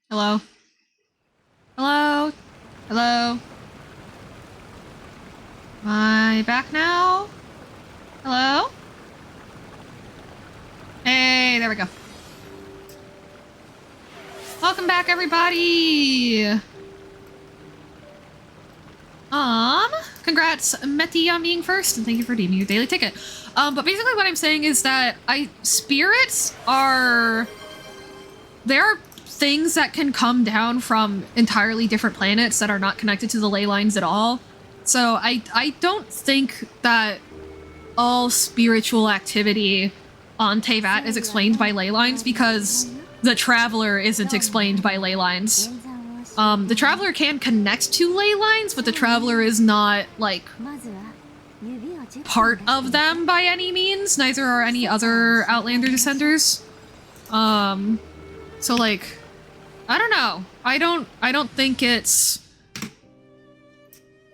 Hello? Hello? Hello? Am I back now? Hello? Hey, there we go. Welcome back, everybody! Congrats, Meti, on being first, and thank you for redeeming your daily ticket. But basically what I'm saying is that spirits are... There are things that can come down from entirely different planets that are not connected to the ley lines at all. So I don't think that all spiritual activity on Teyvat is explained by ley lines, because the Traveler isn't explained by ley lines. The Traveler can connect to ley lines, but the Traveler is not, like, part of them by any means. Neither are any other Outlander Descenders. So, like, I don't know. I don't think it's...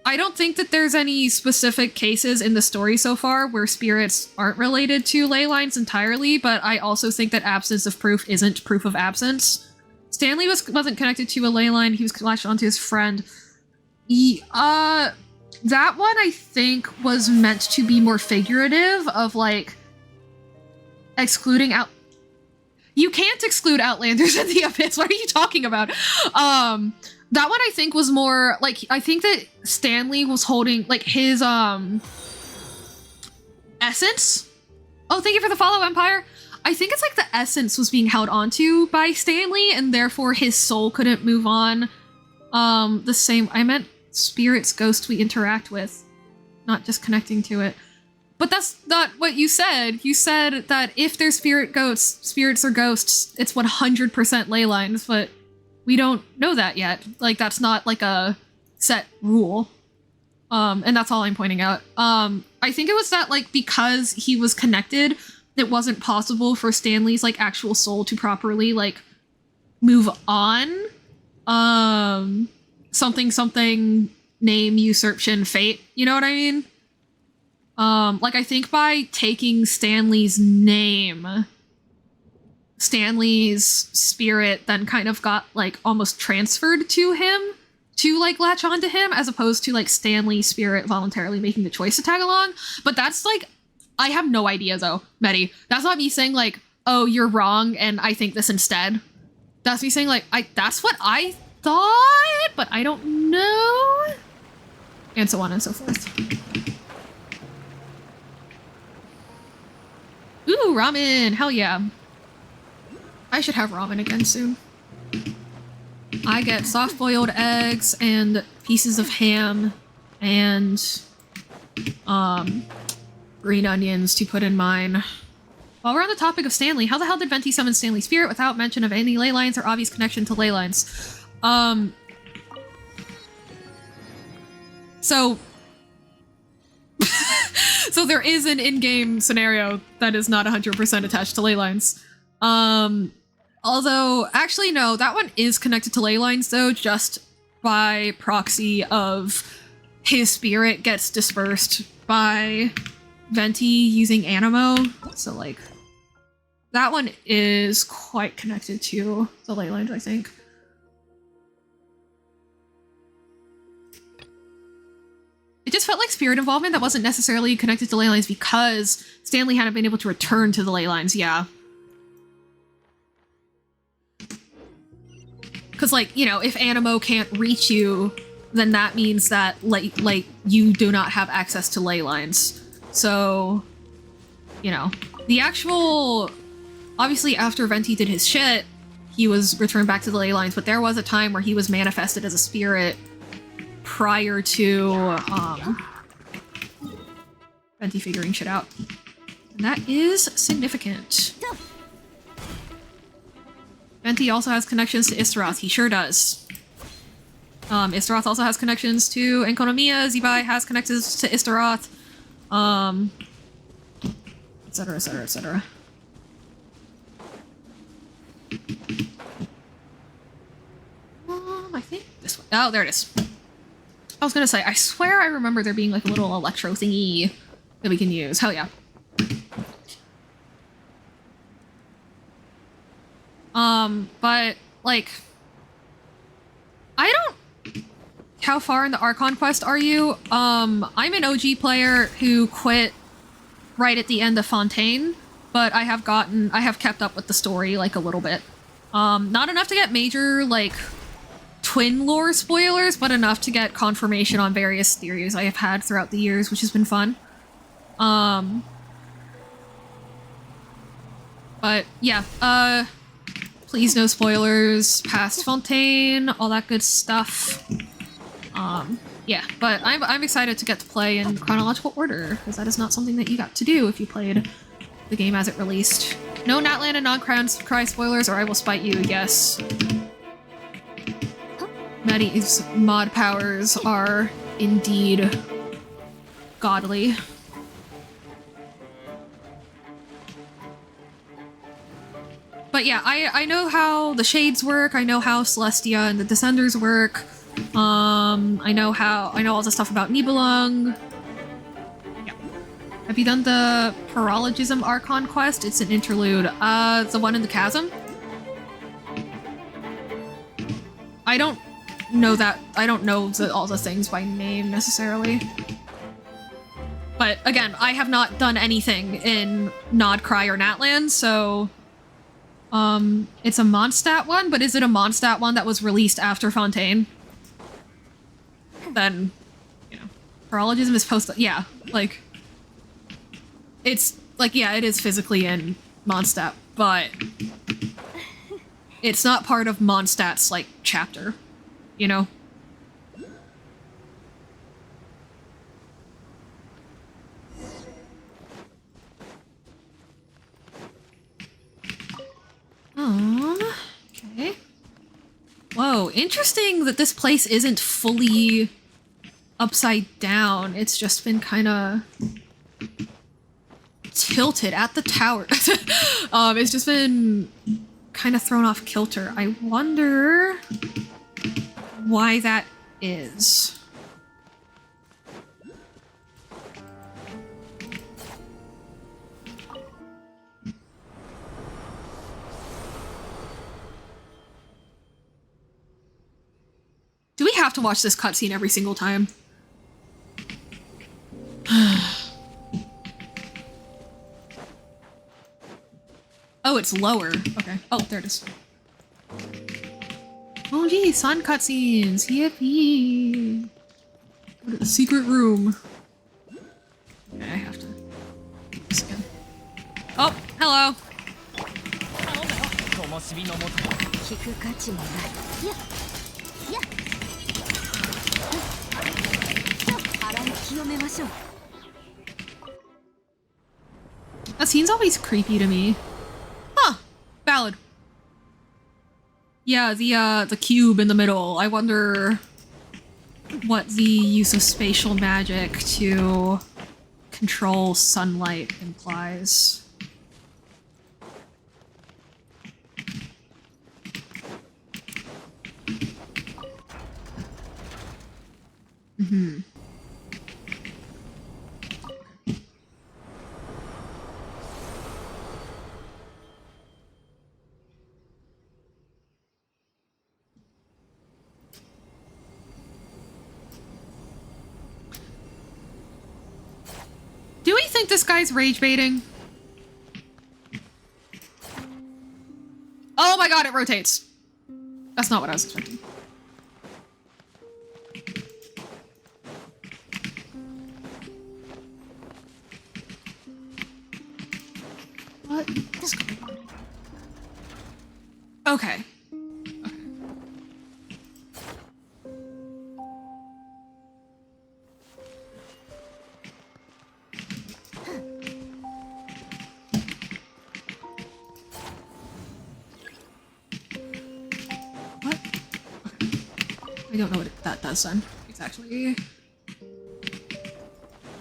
I don't think that there's any specific cases in the story so far where spirits aren't related to ley lines entirely, but I also think that absence of proof isn't proof of absence. Stanley wasn't connected to a ley line, he was latched onto his friend. That one I think was meant to be more figurative of, like, excluding out... You can't exclude Outlanders in the Abyss, what are you talking about? That one I think was more, like, I think that Stanley was holding, like, his, essence? Oh, thank you for the follow, Empire! I think it's like the essence was being held onto by Stanley, and therefore his soul couldn't move on. The same, I meant spirits, ghosts we interact with, not just connecting to it. But that's not what you said. You said that if there's spirits or ghosts, it's 100% ley lines, but we don't know that yet. Like, that's not like a set rule. And that's all I'm pointing out. I think it was that, like, because he was connected, it wasn't possible for Stanley's, like, actual soul to properly, like, move on. Something, name, usurpation, fate, you know what I mean? Like, I think by taking Stanley's name, Stanley's spirit then kind of got, like, almost transferred to him to, like, latch onto him, as opposed to, like, Stanley's spirit voluntarily making the choice to tag along. But that's, like, I have no idea, though, Medi. That's not me saying, like, oh, you're wrong, and I think this instead. That's me saying, like, that's what I thought, but I don't know. And so on and so forth. Ooh, ramen! Hell yeah. I should have ramen again soon. I get soft-boiled eggs and pieces of ham and green onions to put in mine. While we're on the topic of Stanley, how the hell did Venti summon Stanley's spirit without mention of any ley lines or obvious connection to ley lines? So there is an in-game scenario that is not 100% attached to ley lines. Although, actually no, that one is connected to ley lines though, just by proxy of his spirit gets dispersed by Venti using Animo. So, like, that one is quite connected to the ley lines, I think. It just felt like spirit involvement that wasn't necessarily connected to ley lines because Stanley hadn't been able to return to the ley lines, yeah. Because, like, you know, if Animo can't reach you, then that means that, like you do not have access to ley lines. So, you know, the actual... Obviously, after Venti did his shit, he was returned back to the ley lines, but there was a time where he was manifested as a spirit prior to, Venti figuring shit out. And that is significant. Venti also has connections to Istaroth. He sure does. Istaroth also has connections to Enkanomiyaaaaaaaa. Zebai has connections to Istaroth. Etc, etc, etc. I think this way. Oh, there it is. I was gonna say, I swear I remember there being, like, a little electro thingy that we can use. Hell yeah. But, like, how far in the Archon quest are you? I'm an OG player who quit right at the end of Fontaine, but I have kept up with the story like a little bit. Not enough to get major like twin lore spoilers, but enough to get confirmation on various theories I have had throughout the years, which has been fun. But yeah, please no spoilers past Fontaine, all that good stuff. Yeah, but I'm excited to get to play in chronological order, because that is not something that you got to do if you played the game as it released. No Natlan and non-Cry spoilers, or I will spite you, yes. Maddie's mod powers are indeed godly. But yeah, I know how the Shades work, I know how Celestia and the Descenders work. I know all the stuff about Nibelung. Yeah. Have you done the Paralogism Archon quest? It's an interlude. The one in the chasm? I don't know that. I don't know all the things by name necessarily. But again, I have not done anything in Nod, Cry, or Natlan, so it's a Mondstadt one, but is it a Mondstadt one that was released after Fontaine? Then, you know, Paralogism is yeah, like, it's, like, yeah, it is physically in Mondstadt, but it's not part of Mondstadt's, like, chapter, you know? Okay. Whoa, interesting that this place isn't fully upside down. It's just been kind of tilted at the tower. It's just been kind of thrown off kilter. I wonder why that is. Do we have to watch this cutscene every single time? Oh, it's lower. Okay. Oh, there it is. Oh, geez, sun cutscenes. Yippee. Go to the secret room. Okay, I have to. This again. Oh, hello. That scene's always creepy to me. Huh. Valid. Yeah, the cube in the middle. I wonder what the use of spatial magic to control sunlight implies. Mm-hmm. Do we think this guy's rage baiting? Oh my god, it rotates. That's not what I was expecting. What is going on? Okay. I don't know what that does then, exactly.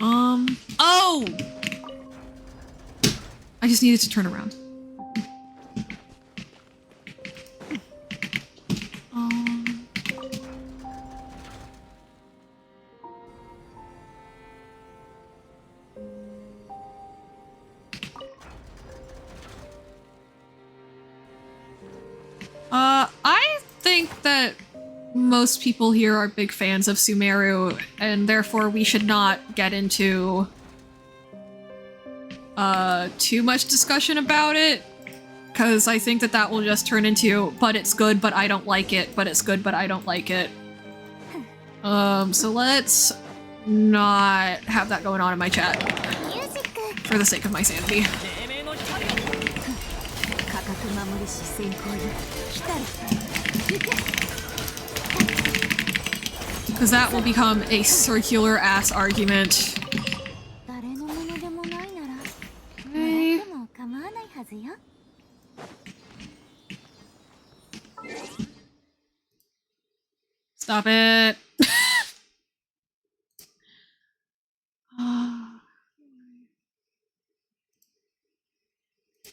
Oh! I just needed to turn around. I think that most people here are big fans of Sumeru, and therefore we should not get into too much discussion about it, because I think that will just turn into, but it's good, but I don't like it, but it's good, but I don't like it. So let's not have that going on in my chat, for the sake of my sanity. Because that will become a circular-ass argument. Okay. Stop it.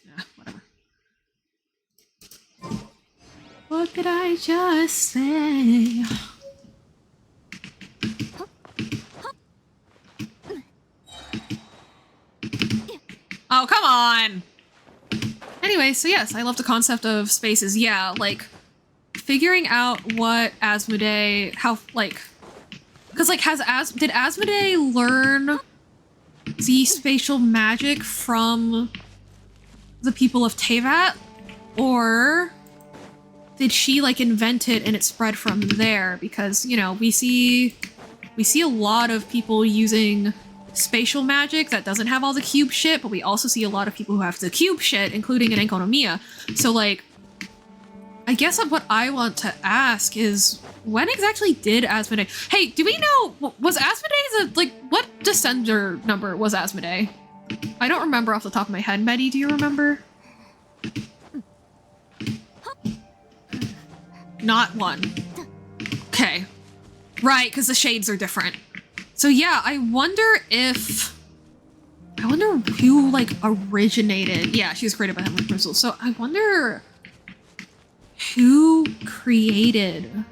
Yeah, whatever. What did I just say? Oh, come on! Anyway, so yes, I love the concept of spaces. Yeah, like, figuring out what Asmodee, how, like, because, like, did Asmodee learn the spatial magic from the people of Teyvat? Or did she, like, invent it and it spread from there? Because, you know, we see a lot of people using spatial magic that doesn't have all the cube shit, but we also see a lot of people who have the cube shit, including in Enkanomiyaaaaaaaa. So, like, I guess what I want to ask is, when exactly did Asmodee... Hey, do we know... Was Asmodee like, what descender number was Asmodee? I don't remember off the top of my head. Medi, do you remember? Not one. Okay. Right, because the shades are different. So yeah, I wonder who, like, originated... Yeah, she was created by Heavenly Crystal. So I wonder who created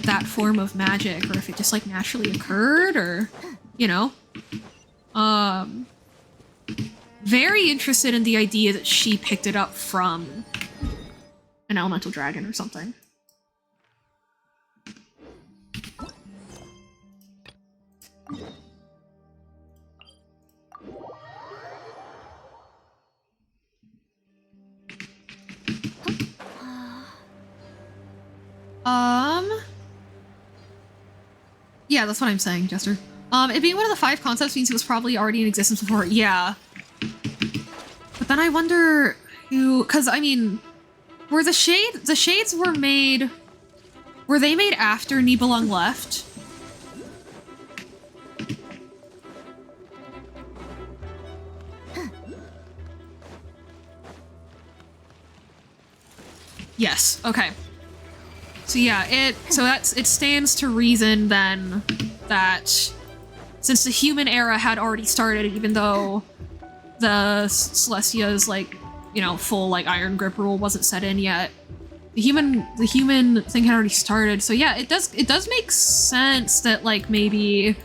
that form of magic, or if it just, like, naturally occurred, or, you know. Very interested in the idea that she picked it up from an elemental dragon or something. Yeah, that's what I'm saying, Jester. It being one of the 5 concepts means it was probably already in existence before. Yeah. But then I wonder who, because I mean, the shades were made after Nibelung left? Yes, okay. So yeah, it stands to reason then that since the human era had already started, even though the Celestia's, like, you know, full, like, Iron Grip rule wasn't set in yet, the human thing had already started. So yeah, it does make sense that, like, maybe,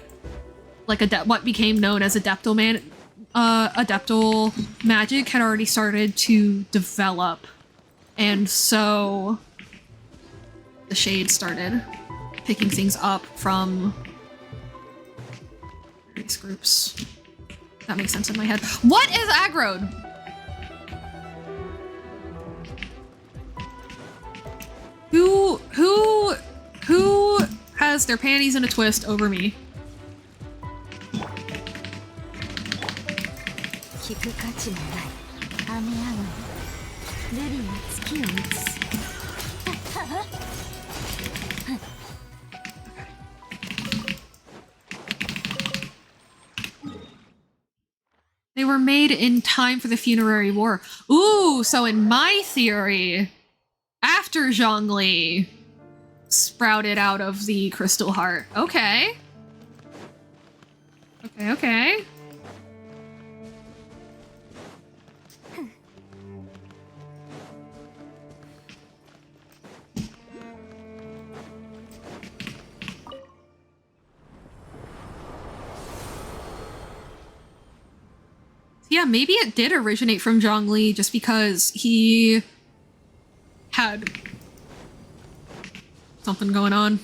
like, what became known as Adeptal magic had already started to develop, and so the shades started picking things up from various groups. That makes sense in my head. What is aggroed? Who has their panties in a twist over me? They were made in time for the Funerary War. Ooh, so in my theory, after Zhongli sprouted out of the Crystal Heart. Okay. Okay, okay. Yeah, maybe it did originate from Zhongli just because he had something going on.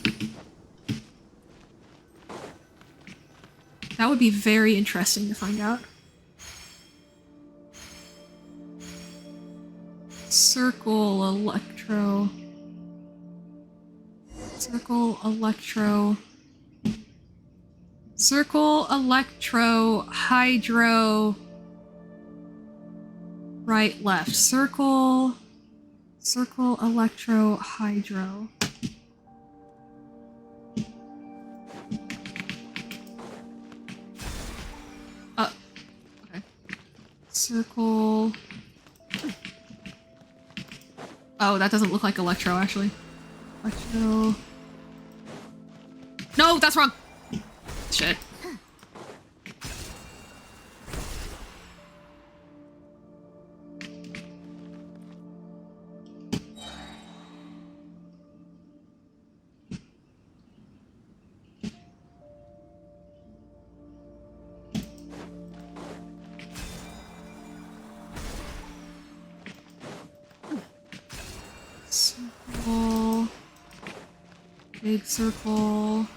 That would be very interesting to find out. Circle, electro. Circle, electro. Circle, electro, hydro. Right, left. Circle, circle, electro, hydro. Okay. Circle. Oh, that doesn't look like electro, actually. Electro. No, that's wrong. Shit. Circle. Big circle.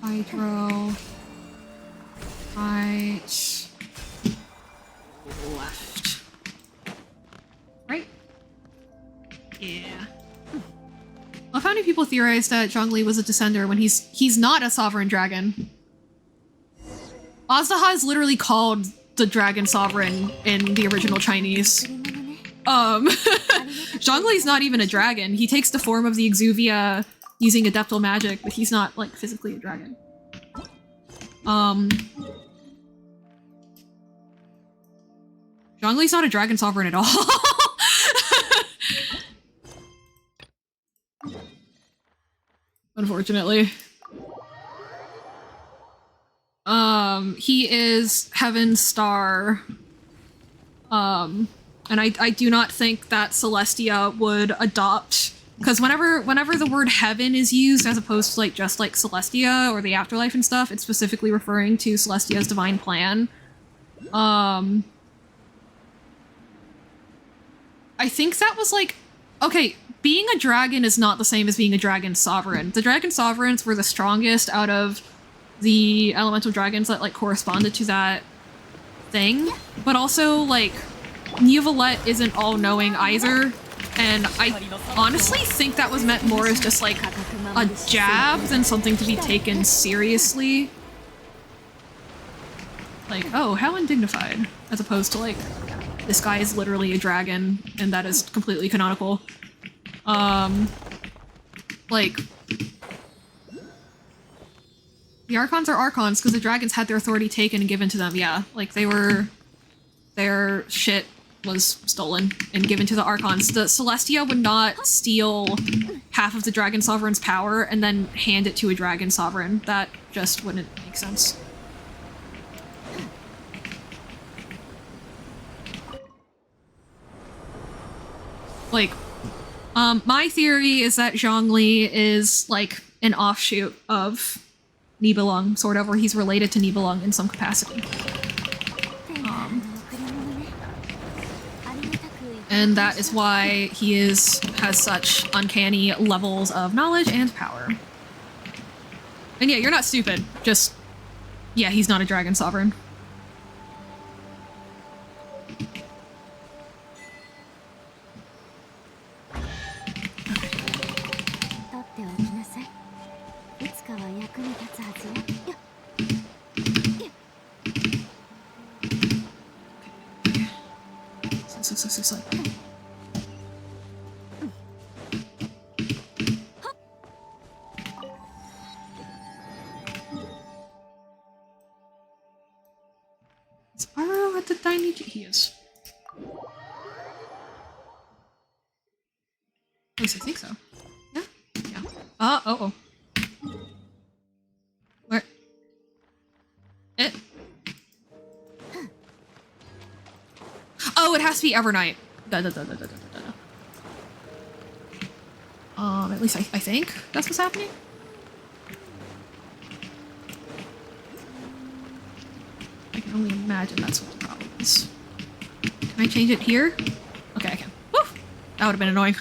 Hydro. Right. Left. Right? Yeah. Love how many people theorized that Zhongli was a descender when he's not a sovereign dragon. Azdaha is literally called the dragon sovereign in the original Chinese. Zhongli's not even a dragon. He takes the form of the Exuvia using adeptal magic, but he's not, like, physically a dragon. Zhongli's not a dragon sovereign at all. Unfortunately. He is Heaven's Star. And I do not think that Celestia would adopt, because whenever the word heaven is used as opposed to like just like Celestia or the afterlife and stuff, it's specifically referring to Celestia's divine plan. I think that was like, okay, being a dragon is not the same as being a dragon sovereign. The dragon sovereigns were the strongest out of the elemental dragons that like corresponded to that thing, but also like Neuvillette isn't all-knowing either, and I honestly think that was meant more as just like a jab than something to be taken seriously. Like, oh, how undignified, as opposed to like, this guy is literally a dragon, and that is completely canonical. Like, the Archons are Archons because the dragons had their authority taken and given to them, yeah. Like, their shit was stolen and given to the Archons. The Celestia would not steal half of the Dragon Sovereign's power and then hand it to a Dragon Sovereign. That just wouldn't make sense. Like, my theory is that Zhongli is, like, an offshoot of Nibelung, sort of, or he's related to Nibelung in some capacity. And that is why he has such uncanny levels of knowledge and power. And yeah, you're not stupid, just, yeah, he's not a dragon sovereign. So. Is Aro at the dining table? He is. At least I think so. Yeah? Yeah. Oh. Where? It? Oh, it has to be Evernight. At least I think that's what's happening. I can only imagine that's what the problem is. Can I change it here? Okay, I can. Woo! That would have been annoying.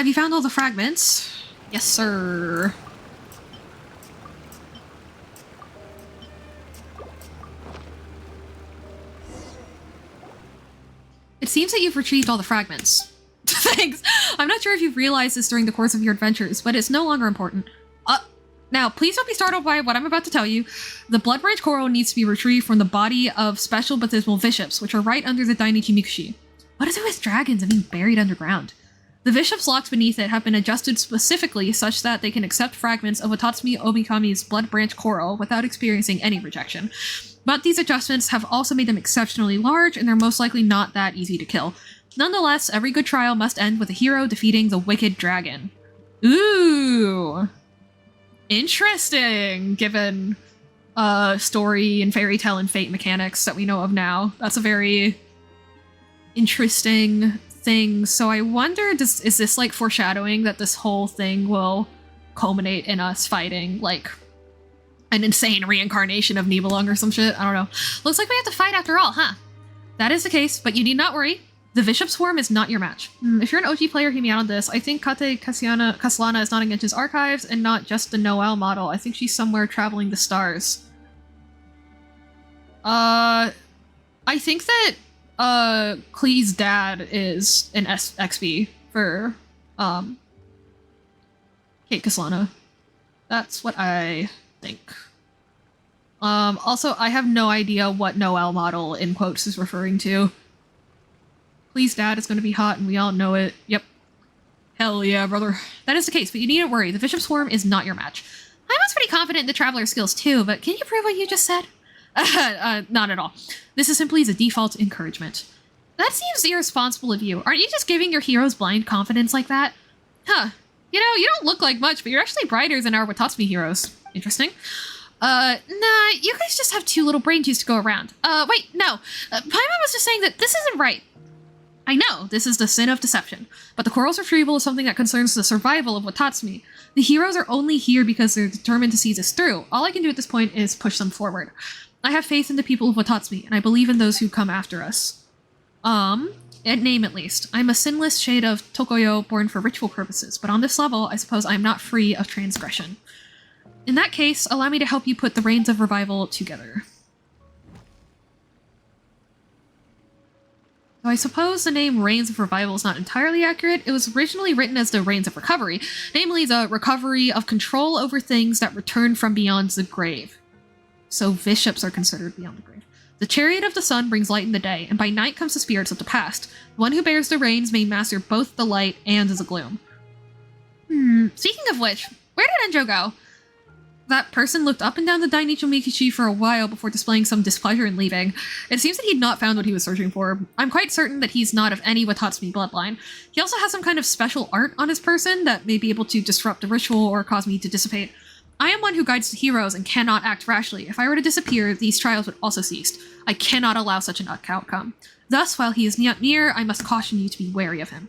Have you found all the fragments? Yes, sir. It seems that you've retrieved all the fragments. Thanks. I'm not sure if you've realized this during the course of your adventures, but it's no longer important. Now, please don't be startled by what I'm about to tell you. The Blood Branch Coral needs to be retrieved from the body of special baptismal bishops, which are right under the Dainichi Mikushi. What is it with dragons and being buried underground? The bishop's locks beneath it have been adjusted specifically such that they can accept fragments of Watatsumi Omikami's Blood Branch Coral without experiencing any rejection. But these adjustments have also made them exceptionally large, and they're most likely not that easy to kill. Nonetheless, every good trial must end with a hero defeating the wicked dragon. Ooh! Interesting, given story and fairy tale and fate mechanics that we know of now. That's a very interesting thing. So I wonder, is this like foreshadowing that this whole thing will culminate in us fighting like an insane reincarnation of Nibelung or some shit? I don't know. Looks like we have to fight after all, huh? That is the case, but you need not worry. The Bishop Swarm is not your match. If you're an OG player, hear me out on this. I think Kate Castellana is not in Genshin's archives and not just the Noelle model. I think she's somewhere traveling the stars. I think that Klee's dad is an XP for Kate Castellana. That's what I think. Also, I have no idea what Noelle model in quotes is referring to. Please, dad is going to be hot, and we all know it. Yep. Hell yeah, brother. That is the case, but you needn't worry. The Bishop Swarm is not your match. I was pretty confident in the Traveler's skills too, but can you prove what you just said? Not at all. This is simply the default encouragement. That seems irresponsible of you. Aren't you just giving your heroes blind confidence like that? Huh. You know, you don't look like much, but you're actually brighter than our Watatsumi heroes. Interesting. Nah, you guys just have too little brain juice to go around. Wait, no. Paimon was just saying that this isn't right. I know, this is the sin of deception, but the coral's retrieval is something that concerns the survival of Watatsumi. The heroes are only here because they're determined to see this through. All I can do at this point is push them forward. I have faith in the people of Watatsumi, and I believe in those who come after us. At name at least. I'm a sinless shade of Tokoyo born for ritual purposes, but on this level, I suppose I'm not free of transgression. In that case, allow me to help you put the reins of revival together. So I suppose the name Reigns of Revival is not entirely accurate. It was originally written as the Reigns of Recovery, namely the recovery of control over things that return from beyond the grave. So bishops are considered beyond the grave. The Chariot of the Sun brings light in the day, and by night comes the spirits of the past. The one who bears the reins may master both the light and the gloom. Speaking of which, where did Enjo go? That person looked up and down the Dainichi Mikushi for a while before displaying some displeasure and leaving. It seems that he'd not found what he was searching for. I'm quite certain that he's not of any Watatsumi bloodline. He also has some kind of special art on his person that may be able to disrupt the ritual or cause me to dissipate. I am one who guides the heroes and cannot act rashly. If I were to disappear, these trials would also cease. I cannot allow such an outcome. Thus, while he is not near, I must caution you to be wary of him.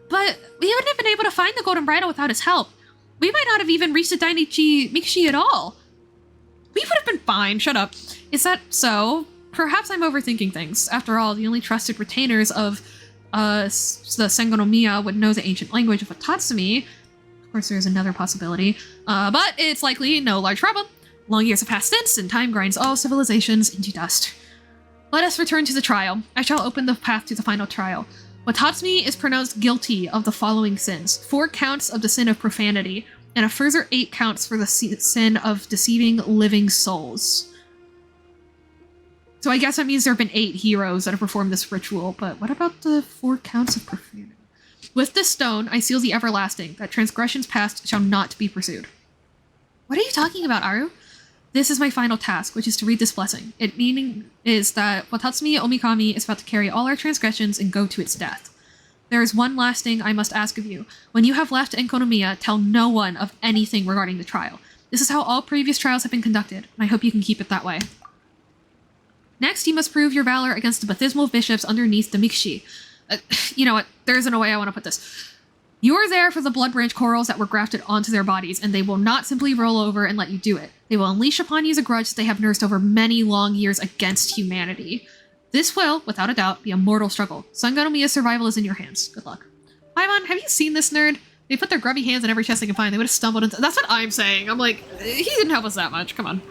But we wouldn't have been able to find the Golden Bridle without his help. We might not have even reached the Dainichi Mikushi at all. We would have been fine, shut up. Is that so? Perhaps I'm overthinking things. After all, the only trusted retainers of the Enkanomiyaaaaaaaa would know the ancient language of Watatsumi. Of course, there's another possibility. But it's likely no large problem. Long years have passed since, and time grinds all civilizations into dust. Let us return to the trial. I shall open the path to the final trial. Watatsumi is pronounced guilty of the following sins: 4 counts of the sin of profanity, and a further 8 counts for the sin of deceiving living souls. So I guess that means there have been 8 heroes that have performed this ritual, but what about the 4 counts of profanity? With this stone, I seal the everlasting, that transgressions past shall not be pursued. What are you talking about, Aru? This is my final task, which is to read this blessing. It meaning is that Watatsumi Omikami is about to carry all our transgressions and go to its death. There is one last thing I must ask of you. When you have left Enkanomiya, tell no one of anything regarding the trial. This is how all previous trials have been conducted, and I hope you can keep it that way. Next, you must prove your valor against the baptismal bishops underneath the Mikushi. You know what? There isn't a way I want to put this. You are there for the blood branch corals that were grafted onto their bodies, and they will not simply roll over and let you do it. They will unleash upon you a grudge that they have nursed over many long years against humanity. This will, without a doubt, be a mortal struggle. Enkanomiyaaaaaa's survival is in your hands. Good luck. Paimon, have you seen this nerd? They put their grubby hands in every chest they can find. They would have stumbled into... That's what I'm saying. I'm like, he didn't help us that much. Come on.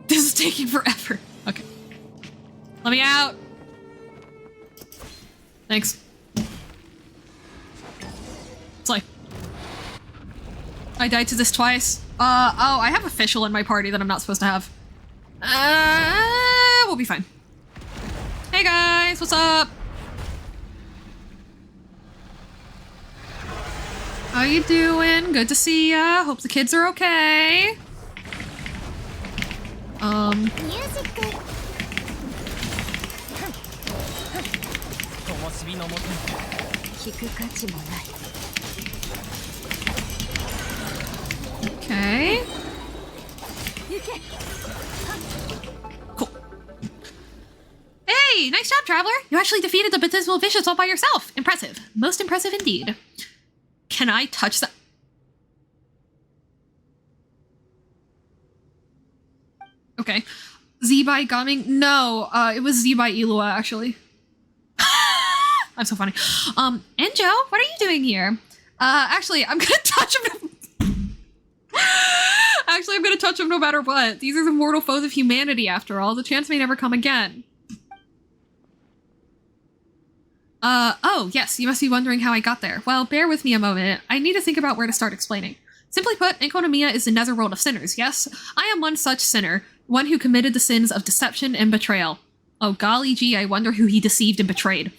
This is taking forever. Okay. Let me out. Thanks. It's like... I died to this twice. Oh, I have official in my party that I'm not supposed to have. We'll be fine. Hey guys, what's up? How you doing? Good to see ya. Hope the kids are okay. Okay. Cool. Hey, nice job, Traveler. You actually defeated the Batismal Vicious all by yourself. Impressive. Most impressive indeed. Can I touch that? Okay. Z by Gumming? No, it was Z by Elua, actually. I'm so funny. Enjo, what are you doing here? Actually, I'm gonna touch him. Actually, I'm gonna touch him no matter what. These are the mortal foes of humanity, after all. The chance may never come again. Oh, yes, you must be wondering how I got there. Well, bear with me a moment. I need to think about where to start explaining. Simply put, Enkanomiyaaaaaaaa is the netherworld of sinners, yes? I am one such sinner, one who committed the sins of deception and betrayal. Oh, golly gee, I wonder who he deceived and betrayed.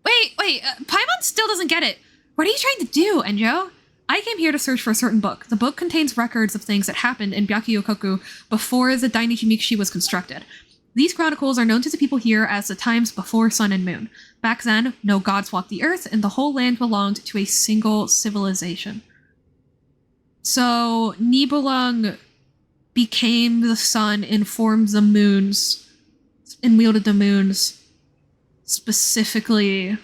Wait, Paimon still doesn't get it. What are you trying to do, Enjo? I came here to search for a certain book. The book contains records of things that happened in Byakyokoku before the Dainichi Mikoshi was constructed. These chronicles are known to the people here as the times before Sun and Moon. Back then, no gods walked the earth, and the whole land belonged to a single civilization. So, Nibelung became the sun and formed the moons, and wielded the moons specifically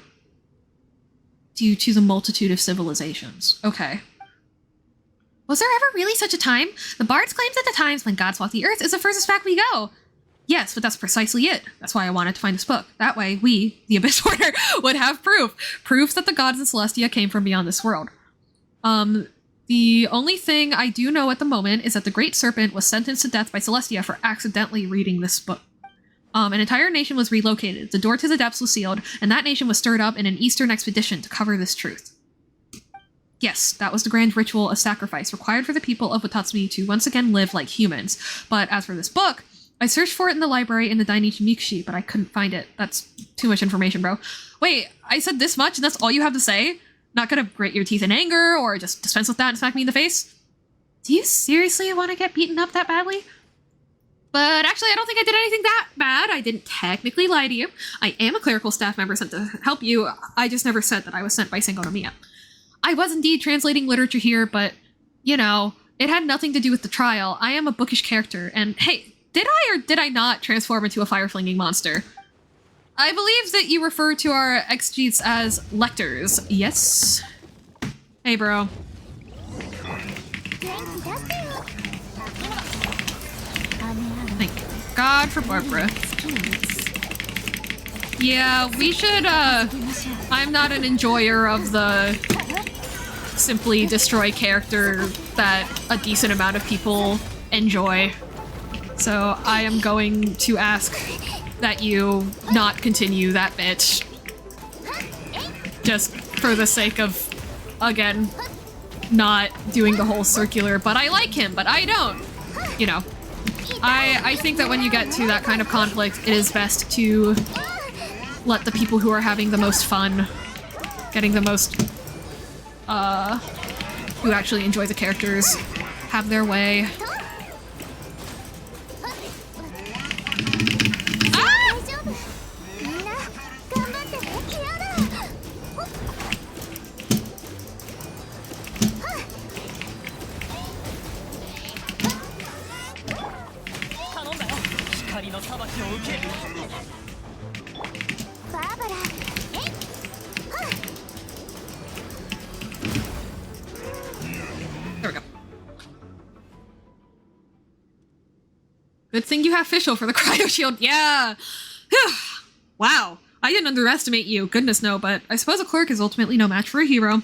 due to the multitude of civilizations. Okay. Was there ever really such a time? The bards claimed that the times when gods walk the earth is the furthest back we go. Yes, but that's precisely it. That's why I wanted to find this book. That way, we, the Abyss Order, would have proof that the gods in Celestia came from beyond this world. The only thing I do know at the moment is that the Great Serpent was sentenced to death by Celestia for accidentally reading this book. An entire nation was relocated, the door to the depths was sealed, and that nation was stirred up in an eastern expedition to cover this truth. Yes, that was the grand ritual of sacrifice required for the people of Watatsumi to once again live like humans. But as for this book, I searched for it in the library in the Dainichi Mikoshi, but I couldn't find it. That's too much information, bro. Wait, I said this much and that's all you have to say? Not gonna grit your teeth in anger or just dispense with that and smack me in the face? Do you seriously want to get beaten up that badly? But actually, I don't think I did anything that bad. I didn't technically lie to you. I am a clerical staff member sent to help you. I just never said that I was sent by Enkanomiyaaaaaaaa. I was indeed translating literature here, but, you know, it had nothing to do with the trial. I am a bookish character, and hey, did I or did I not transform into a fire-flinging monster? I believe that you refer to our exegetes as lectors. Yes? Hey, bro. Thank God for Barbara. Yeah, we should, I'm not an enjoyer of the simply destroy character that a decent amount of people enjoy. So I am going to ask that you not continue that bitch. Just for the sake of, again, not doing the whole circular, but I like him, but I don't. You know. I think that when you get to that kind of conflict, it is best to let the people who are having the most fun, getting the most, who actually enjoy the characters, have their way. There we go. Good thing you have Fischl for the cryo shield. Yeah. Wow. I didn't underestimate you. Goodness no, but I suppose a clerk is ultimately no match for a hero.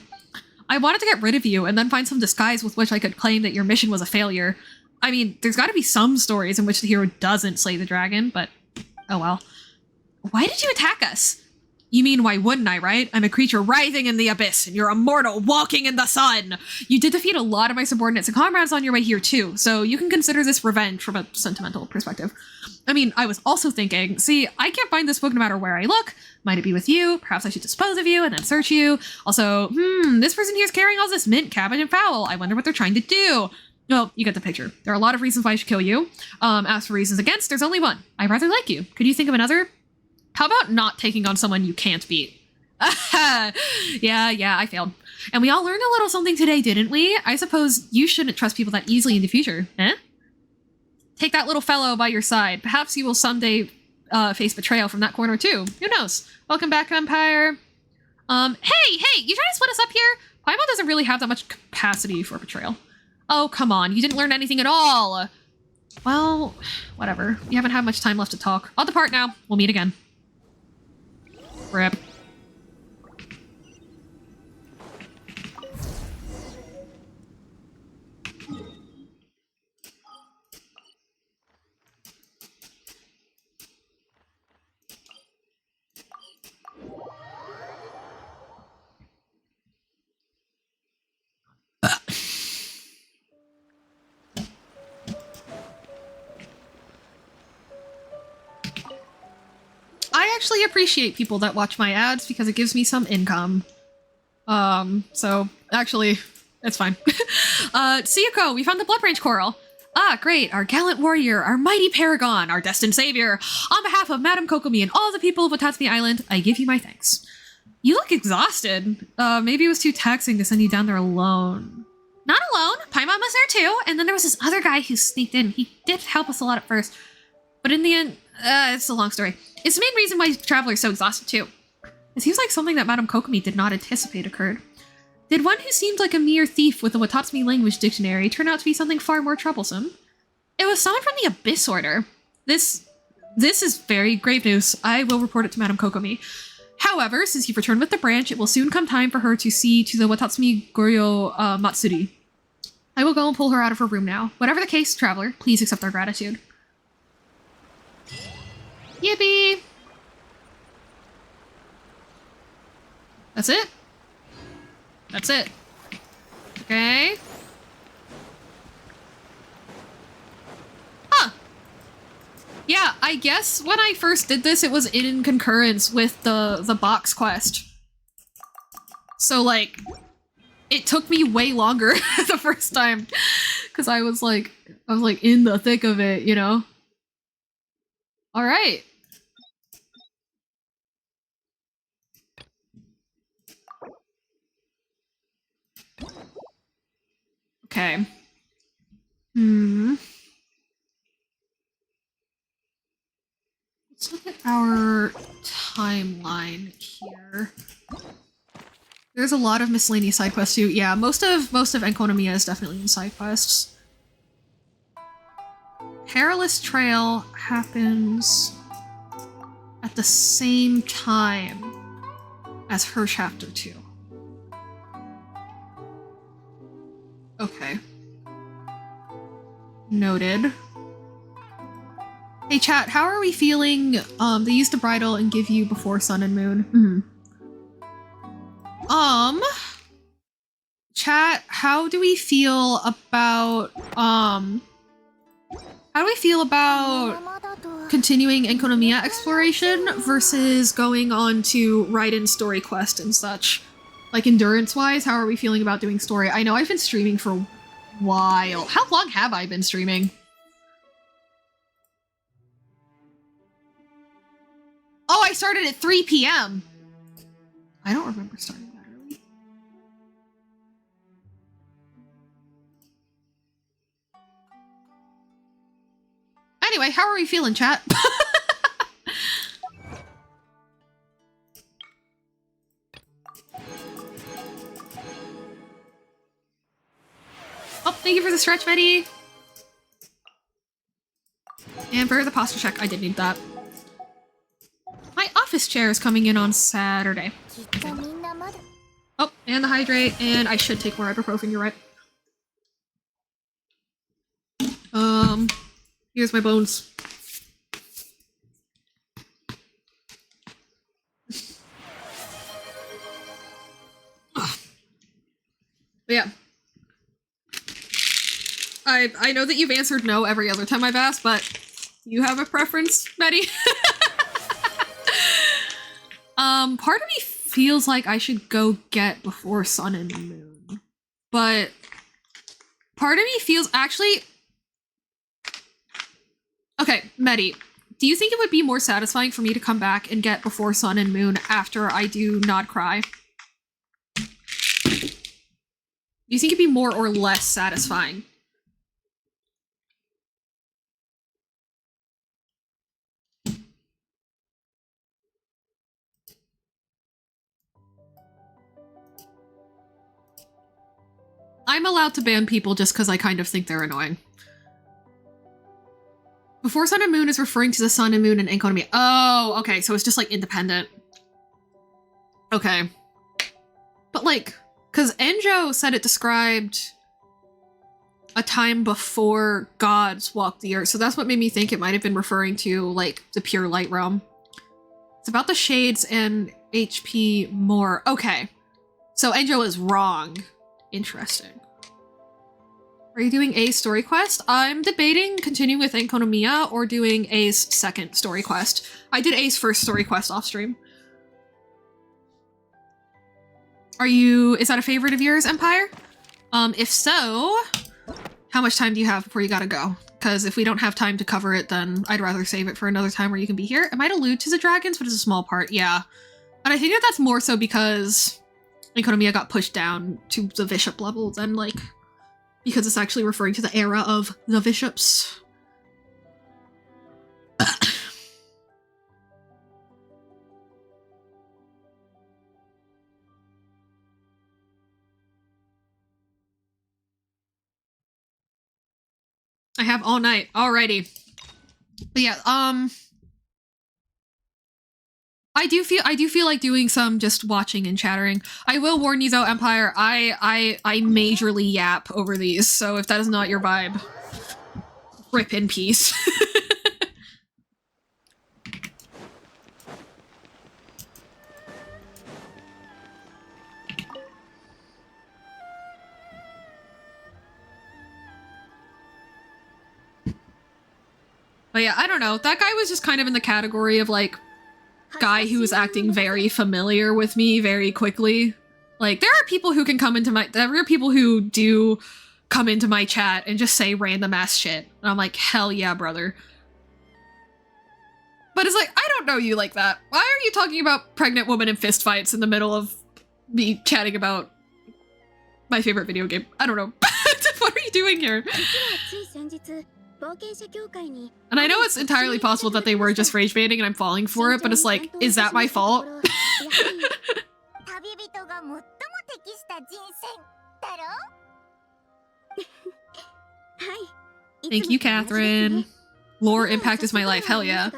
I wanted to get rid of you and then find some disguise with which I could claim that your mission was a failure. I mean, there's got to be some stories in which the hero doesn't slay the dragon, but oh well. Why did you attack us? You mean, why wouldn't I, right? I'm a creature writhing in the abyss, and you're a mortal walking in the sun! You did defeat a lot of my subordinates and comrades on your way here, too, so you can consider this revenge from a sentimental perspective. I mean, I was also thinking, see, I can't find this book no matter where I look. Might it be with you? Perhaps I should dispose of you and then search you. Also, this person here's carrying all this mint, cabbage, and fowl. I wonder what they're trying to do. Well, you get the picture. There are a lot of reasons why I should kill you. As for reasons against, there's only one. I rather like you. Could you think of another? How about not taking on someone you can't beat? Yeah, I failed. And we all learned a little something today, didn't we? I suppose you shouldn't trust people that easily in the future, eh? Take that little fellow by your side. Perhaps you will someday face betrayal from that corner too. Who knows? Welcome back, Empire. Hey, you trying to split us up here? Paimon doesn't really have that much capacity for betrayal. Oh, come on. You didn't learn anything at all. Well, whatever. We haven't had much time left to talk. I'll depart now. We'll meet again. Rip. I actually appreciate people that watch my ads because it gives me some income. So actually, it's fine. Siyako, we found the Blood Branch Coral. Ah, great. Our gallant warrior, our mighty paragon, our destined savior. On behalf of Madame Kokomi and all the people of Watatsumi Island, I give you my thanks. You look exhausted. Maybe it was too taxing to send you down there alone. Not alone. Paimon was there too. And then there was this other guy who sneaked in. He did help us a lot at first. But in the end, it's a long story. It's the main reason why Traveler's so exhausted too. It seems like something that Madame Kokomi did not anticipate occurred. Did one who seemed like a mere thief with a Watatsumi language dictionary turn out to be something far more troublesome? It was someone from the Abyss Order. This is very grave news. I will report it to Madame Kokomi. However, since you've returned with the branch, it will soon come time for her to see to the Watatsumi Goryo Matsuri. I will go and pull her out of her room now. Whatever the case, Traveler, please accept our gratitude. Yippee! That's it? That's it. Okay. Huh. Yeah, I guess when I first did this, it was in concurrence with the box quest. So, like, it took me way longer the first time. Because I was like in the thick of it, you know? Alright. Okay. Let's look at our timeline here. There's a lot of miscellaneous side quests too. Yeah, most of Enkanomiyaaaaaaaa is definitely in side quests. Perilous Trail happens at the same time as her chapter 2. Okay. Noted. Hey chat, how are we feeling? They used the bridle and give you before Sun and Moon. Chat, how do we feel about continuing Enkanomiyaaaaaaaa exploration versus going on to Raiden's story quest and such? Like endurance-wise, how are we feeling about doing story? I know I've been streaming for a while. How long have I been streaming? Oh, I started at 3 p.m. I don't remember starting that early. Anyway, how are we feeling, chat? Thank you for the stretch, Betty. And for the posture check, I did need that. My office chair is coming in on Saturday. Oh, and the hydrate, and I should take more ibuprofen, you're right. Here's my bones. Yeah. I know that you've answered no every other time I've asked, but you have a preference, Betty? Part of me feels like I should go get Before Sun and Moon. But part of me feels actually... Okay, Medi, do you think it would be more satisfying for me to come back and get Before Sun and Moon after I do Not Cry? Do you think it'd be more or less satisfying? I'm allowed to ban people just because I kind of think they're annoying. Before Sun and Moon is referring to the Sun and Moon and Enkanomiyaaaaaaaa. Oh, okay, so it's just like independent. Okay. But like, because Enjo said it described a time before gods walked the earth, so that's what made me think it might have been referring to like the pure light realm. It's about the shades and HP more. Okay. So Enjo is wrong. Interesting. Are you doing A's story quest? I'm debating continuing with Enkanomiyaaaaaaaa or doing A's second story quest. I did A's first story quest off stream. Is that a favorite of yours, Empire? If so, how much time do you have before you gotta go? Because if we don't have time to cover it, then I'd rather save it for another time where you can be here. It might allude to the dragons, but it's a small part, yeah. And I think that that's more so because Enkanomiyaaaaaaaa got pushed down to the bishop level than, like, because it's actually referring to the era of the bishops. I have all night. Alrighty. But yeah, I do feel like doing some just watching and chattering. I will warn you though, Empire, I majorly yap over these, so if that is not your vibe, rip in peace. But yeah, I don't know. That guy was just kind of in the category of like guy who was acting very familiar with me very quickly. Like, there are people who can come into my- there are people who do come into my chat and just say random ass shit. And I'm like, hell yeah, brother. But it's like, I don't know you like that. Why are you talking about pregnant woman and fistfights in the middle of me chatting about my favorite video game? I don't know. What are you doing here? And I know it's entirely possible that they were just rage baiting and I'm falling for it, but it's like, is that my fault? Thank you, Catherine. Lore impact is my life, hell yeah.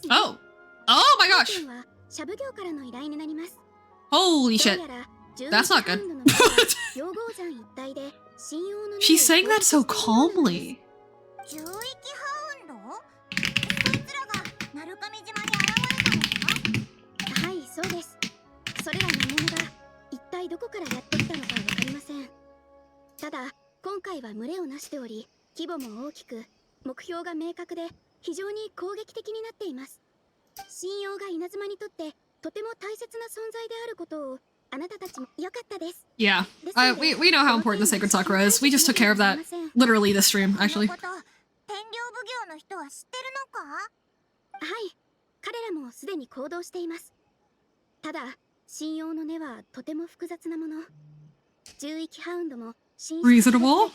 Oh! Oh my gosh! Holy shit. That's not good. She's saying that so calmly. Yeah, we know how important the Sacred Sakura is. We just took care of that literally this stream, actually. Reasonable.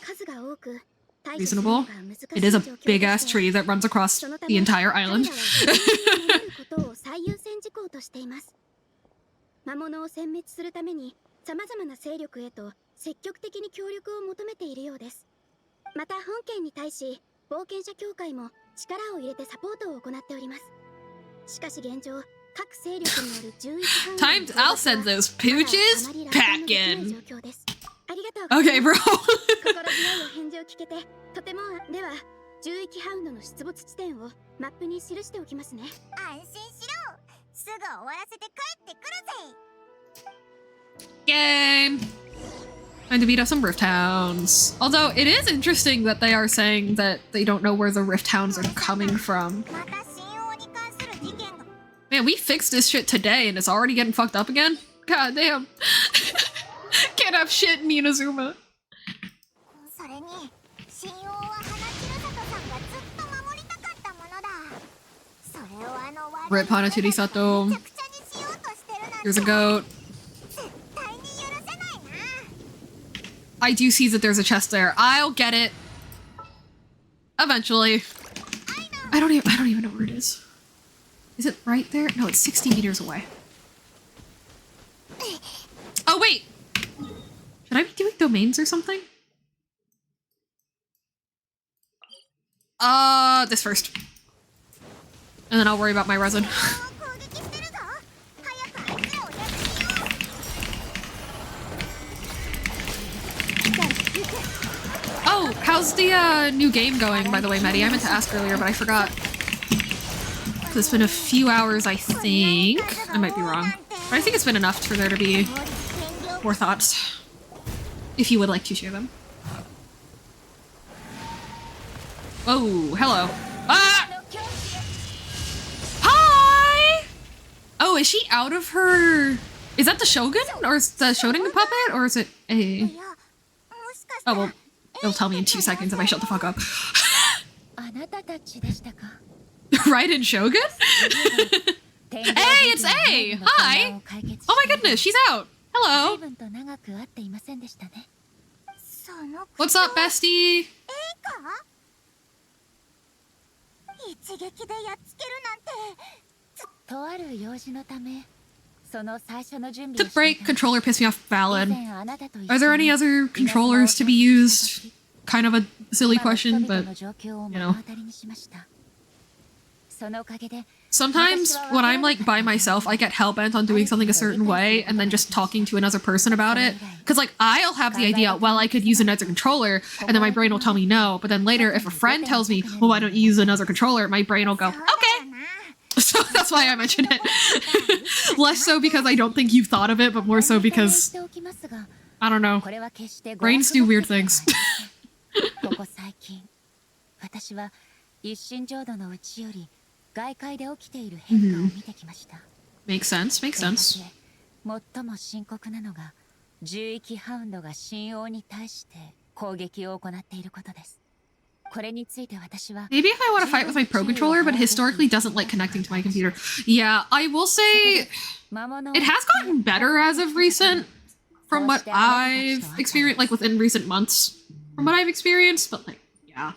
Reasonable. It is a big-ass tree that runs across the entire island. 魔物を殲滅するために様々な勢力へと積極的に協力を求めているようです。また本県に対し冒険者協会も力を入れてサポートを行っております。しかし現状、各勢力による11 Time to, I'll send those pooches packing. ありがとう。Okay, bro. 心強いお返事を聞けてとても。では11ハウンドの出没地点をマップに記しておきますね。安心しろ。すぐ終わらせて帰ってくるぜ。 Game. Time to beat up some Rift Hounds. Although it is interesting that they are saying that they don't know where the Rift Hounds are coming from. Man, we fixed this shit today and it's already getting fucked up again? God damn. Can't have shit in Inazuma. Rip Hanaturi Sato. Here's a goat. I do see that there's a chest there. I'll get it. Eventually. I don't even know where it is. Is it right there? No, it's 60 meters away. Oh wait! Should I be doing domains or something? This first. And then I'll worry about my resin. Oh, how's the new game going, by the way, Medi? I meant to ask earlier, but I forgot. It's been a few hours, I think. I might be wrong. But I think it's been enough for there to be more thoughts. If you would like to share them. Oh, hello. Ah! Hi! Oh, is she out of her... Is that the Shogun? Or is the Shogun puppet? Or is it a... Oh, well, it'll tell me in 2 seconds if I shut the fuck up. Right in Shogun? Hey, it's A! Hi! Oh my goodness, she's out! Hello! What's up, bestie? The brake controller pissed me off valid. Are there any other controllers to be used? Kind of a silly question, but, you know. Sometimes when I'm like by myself, I get hellbent on doing something a certain way and then just talking to another person about it. Because like I'll have the idea, well, I could use another controller, and then my brain will tell me no. But then later, if a friend tells me, well, why don't you use another controller? My brain will go, okay. So that's why I mentioned it. Less so because I don't think you've thought of it, but more so because, I don't know, brains do weird things. Makes sense, makes sense. Maybe if I want to fight with my Pro Controller, but historically doesn't like connecting to my computer. Yeah, I will say it has gotten better as of recent, from what I've experienced, like within recent months, from what I've experienced, but like, yeah.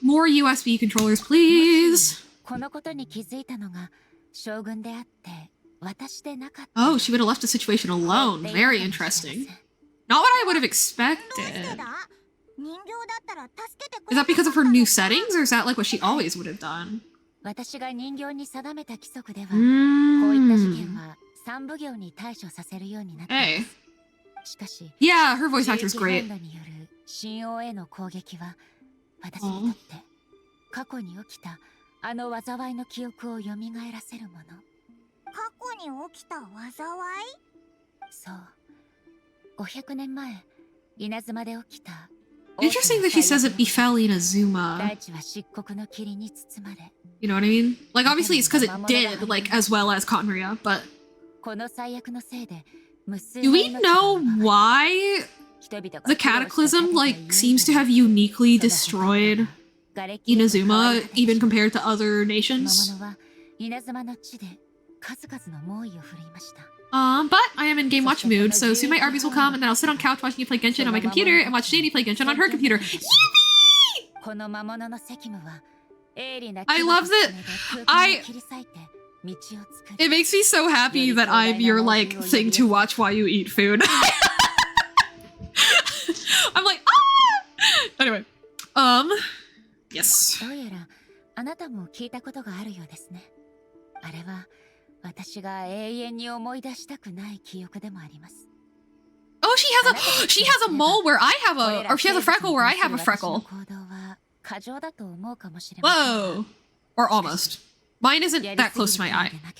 More USB controllers, please. Oh, she would have left the situation alone. Very interesting. Not what I would have expected. Is that because of her new settings, or is that like what she always would have done? Hey. Yeah, her voice actor's great. Aww. Interesting that she says it befell Inazuma. You know what I mean? Like, obviously it's because it did, like, as well as Conria, but... Do we know why the Cataclysm, like, seems to have uniquely destroyed Inazuma, even compared to other nations? But I am in game watch mood, so soon my Arby's will come, and then I'll sit on couch watching you play Genshin on my computer, and watch Shady play Genshin on her computer. Yippee! I love that. It makes me so happy that I'm your like thing to watch while you eat food. I'm like, ah! Anyway, yes. どうやらあなたも聞いたことがあるようですね。あれは私が永遠に思い出したくない記憶でもあります。Oh, she has a mole where I have a, or she has a freckle where I have a freckle. Whoa, or almost. Mine isn't that close to my eye. わ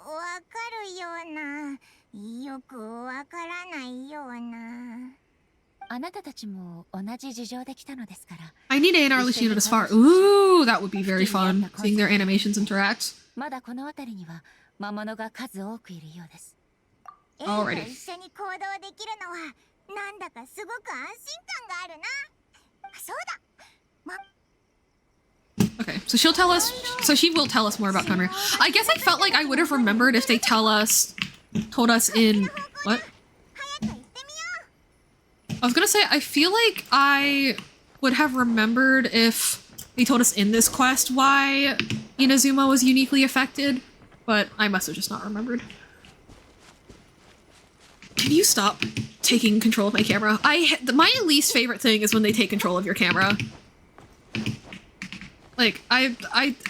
かるような、よくわからないような。あなたたちも同じ事情で来たのですから。I need to narrowly shoot it as far. Ooh, that would be very fun, seeing their animations interact. まだこの辺りには魔物が数多くいるようです。エイと一緒に行動できるのはなんだかすごく安心感があるな。そうだ。Okay, so she will tell us more about Conry. I guess I felt like I would have remembered if they told us in what? I was gonna say I feel like I would have remembered if they told us in this quest why Inazuma was uniquely affected, but I must have just not remembered. Can you stop taking control of my camera? My least favorite thing is when they take control of your camera. Like, I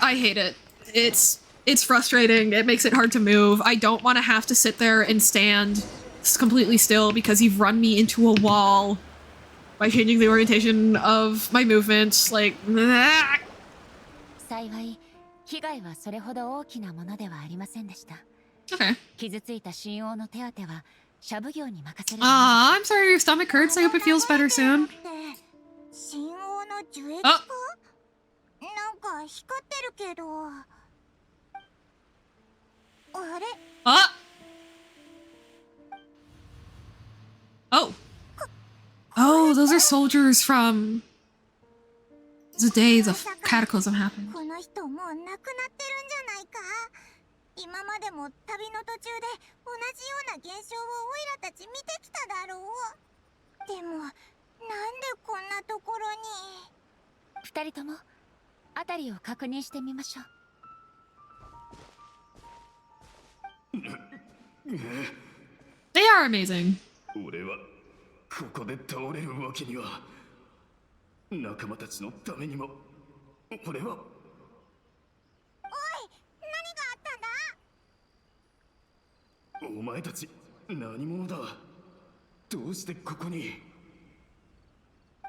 hate it. It's frustrating. It makes it hard to move. I don't want to have to sit there and stand completely still because you've run me into a wall by changing the orientation of my movements. Like, nah. 幸い、被害はそれほど大きなものではありませんでした。Okay. 傷ついた神王の手当てはシャブ業に任せる。Ah, I'm sorry your stomach hurts. I hope it feels better soon. 神王の樹液か？なんか光ってるけど。あれ？ Oh. Oh, those are soldiers from the day the cataclysm happened. この人もう亡くなってるんじゃないか？今までも旅の途中で同じような現象をオイラたち見てきただろう。でもなんでこんなところに？二人とも辺りを確認してみましょう。They are amazing. 俺はここで倒れるわけには。仲間たちのためにも俺は。おい、何があったんだ？お前たち何者だ？どうしてここに？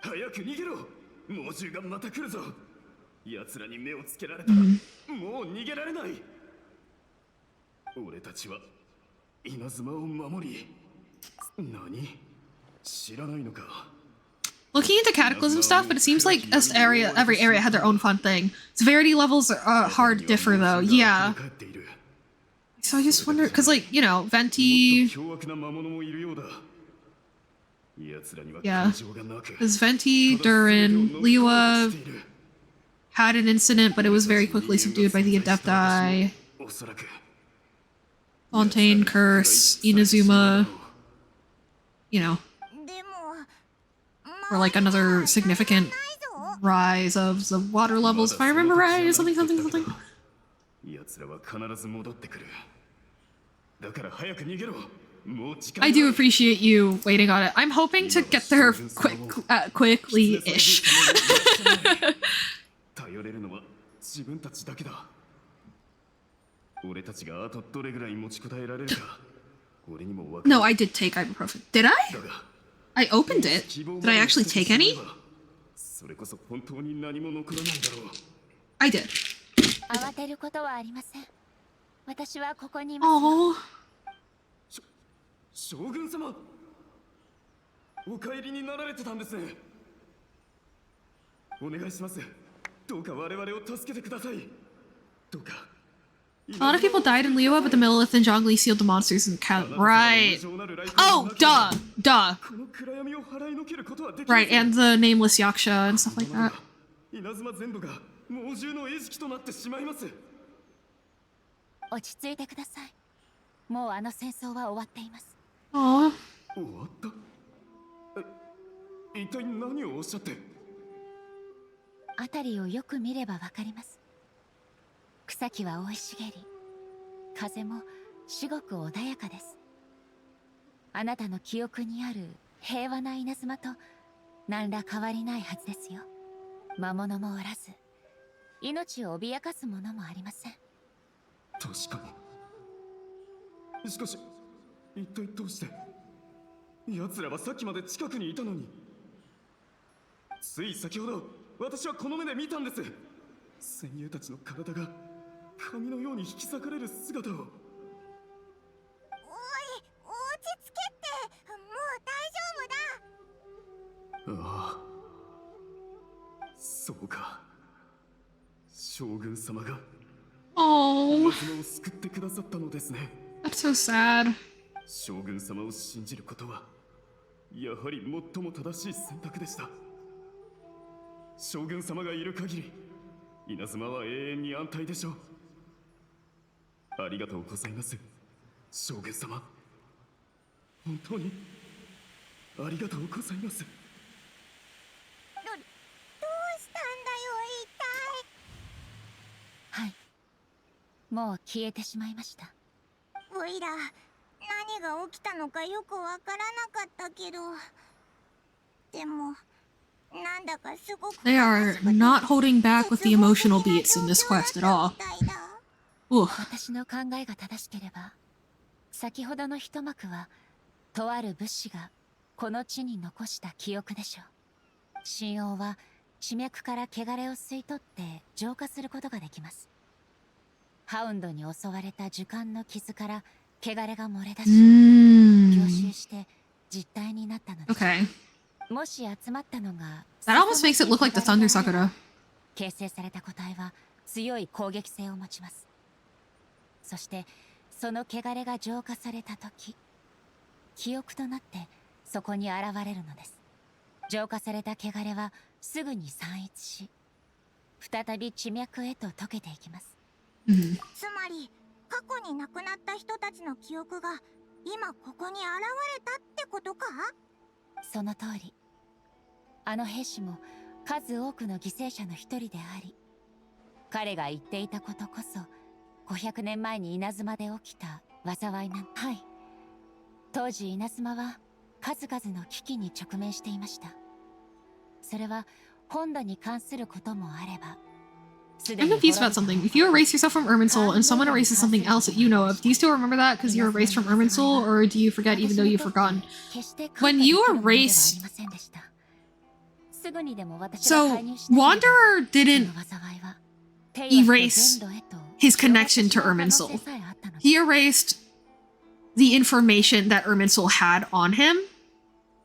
早く逃げろ！猛獣がまた来るぞ！奴らに目をつけられたら、もう逃げられない！俺たちは稲妻を守り、何？知らないのか？Looking into Cataclysm stuff, but it seems like every area had their own fun thing. Severity levels are hard to differ though, yeah. So I just wonder, because like, you know, Venti... Yeah, because Venti, Durin, Liwa had an incident, but it was very quickly subdued by the Adepti. Fontaine, Curse, Inazuma, you know. Or like another significant rise of the water levels, if I remember right, something. I do appreciate you waiting on it. I'm hoping to get there quickly-ish. No, I did take ibuprofen. Did I? I opened it. Did I actually take any? I did. Oh. 将軍様、お帰りになられてたんですね。お願いします。どうか我々を助けてください。どうか。A lot of people died in Liwa, but the Millelith and Zhongli sealed the monsters in Right. Oh, duh. Right, and the nameless Yaksha and stuff like that. 稲妻全部が猛獣の餌食となってしまいます。落ち着いてください。もうあの戦争は終わっています。Aww. 終わった？一体何をおっしゃって？辺りをよく見ればわかります。草木は生い茂り、風も至極穏やかです。あなたの記憶にある平和な稲妻と何ら変わりないはずですよ。魔物もおらず、命を脅かすものもありません。確かに。しかし一体どうして奴らはさっきまで近くにいたのに。つい先ほど私はこの目で見たんです。戦友たちの体が紙のように引き裂かれる姿を。おい、落ち着けって。もう大丈夫だ。ああ、そうか。将軍様が Oh, 稲妻を救ってくださったのですね。 that's so sad. 将軍様を信じることはやはり最も正しい選択でした。将軍様がいる限り稲妻は永遠に安泰でしょう。ありがとうございます、将軍様。本当にありがとうございます。どうしたんだよ、はい、もう消えてしまいました。一体。おいら、何が起きたのかよくわからなかったけど、でもなんだかすごく They are not holding back with the emotional beats in this quest at all. Ooh. 私の考えが正しければ、先ほどの一幕はとある物資がこの地に残した記憶でしょう。神王は地脈から汚れを吸い取って浄化することができます。ハウンドに襲われた樹幹の傷から汚れが漏れ出し、凝集して実体になったのです。Okay. もし集まったのが That almost makes it look like the Thunder Sakura. 形成された個体は強い攻撃性を持ちます。そしてその汚れが浄化された時、記憶となってそこに現れるのです。浄化された汚れはすぐに散逸し、再び地脈へと溶けていきます。つまり過去に亡くなった人たちの記憶が今ここに現れたってことか。その通り。あの兵士も数多くの犠牲者の一人であり、彼が言っていたことこそ500年前に稲妻で起きた災いなん。はい、当時稲妻は数々の危機に直面していました。それは本土に関することもあれば、 I'm confused about something. If you erase yourself from Irminsul and someone erases something else that you know of, do you still remember that because you're erased from Irminsul, or do you forget even though you've forgotten? When you erase... So, Wanderer didn't erase his connection to Irminsul. He erased the information that Irminsul had on him,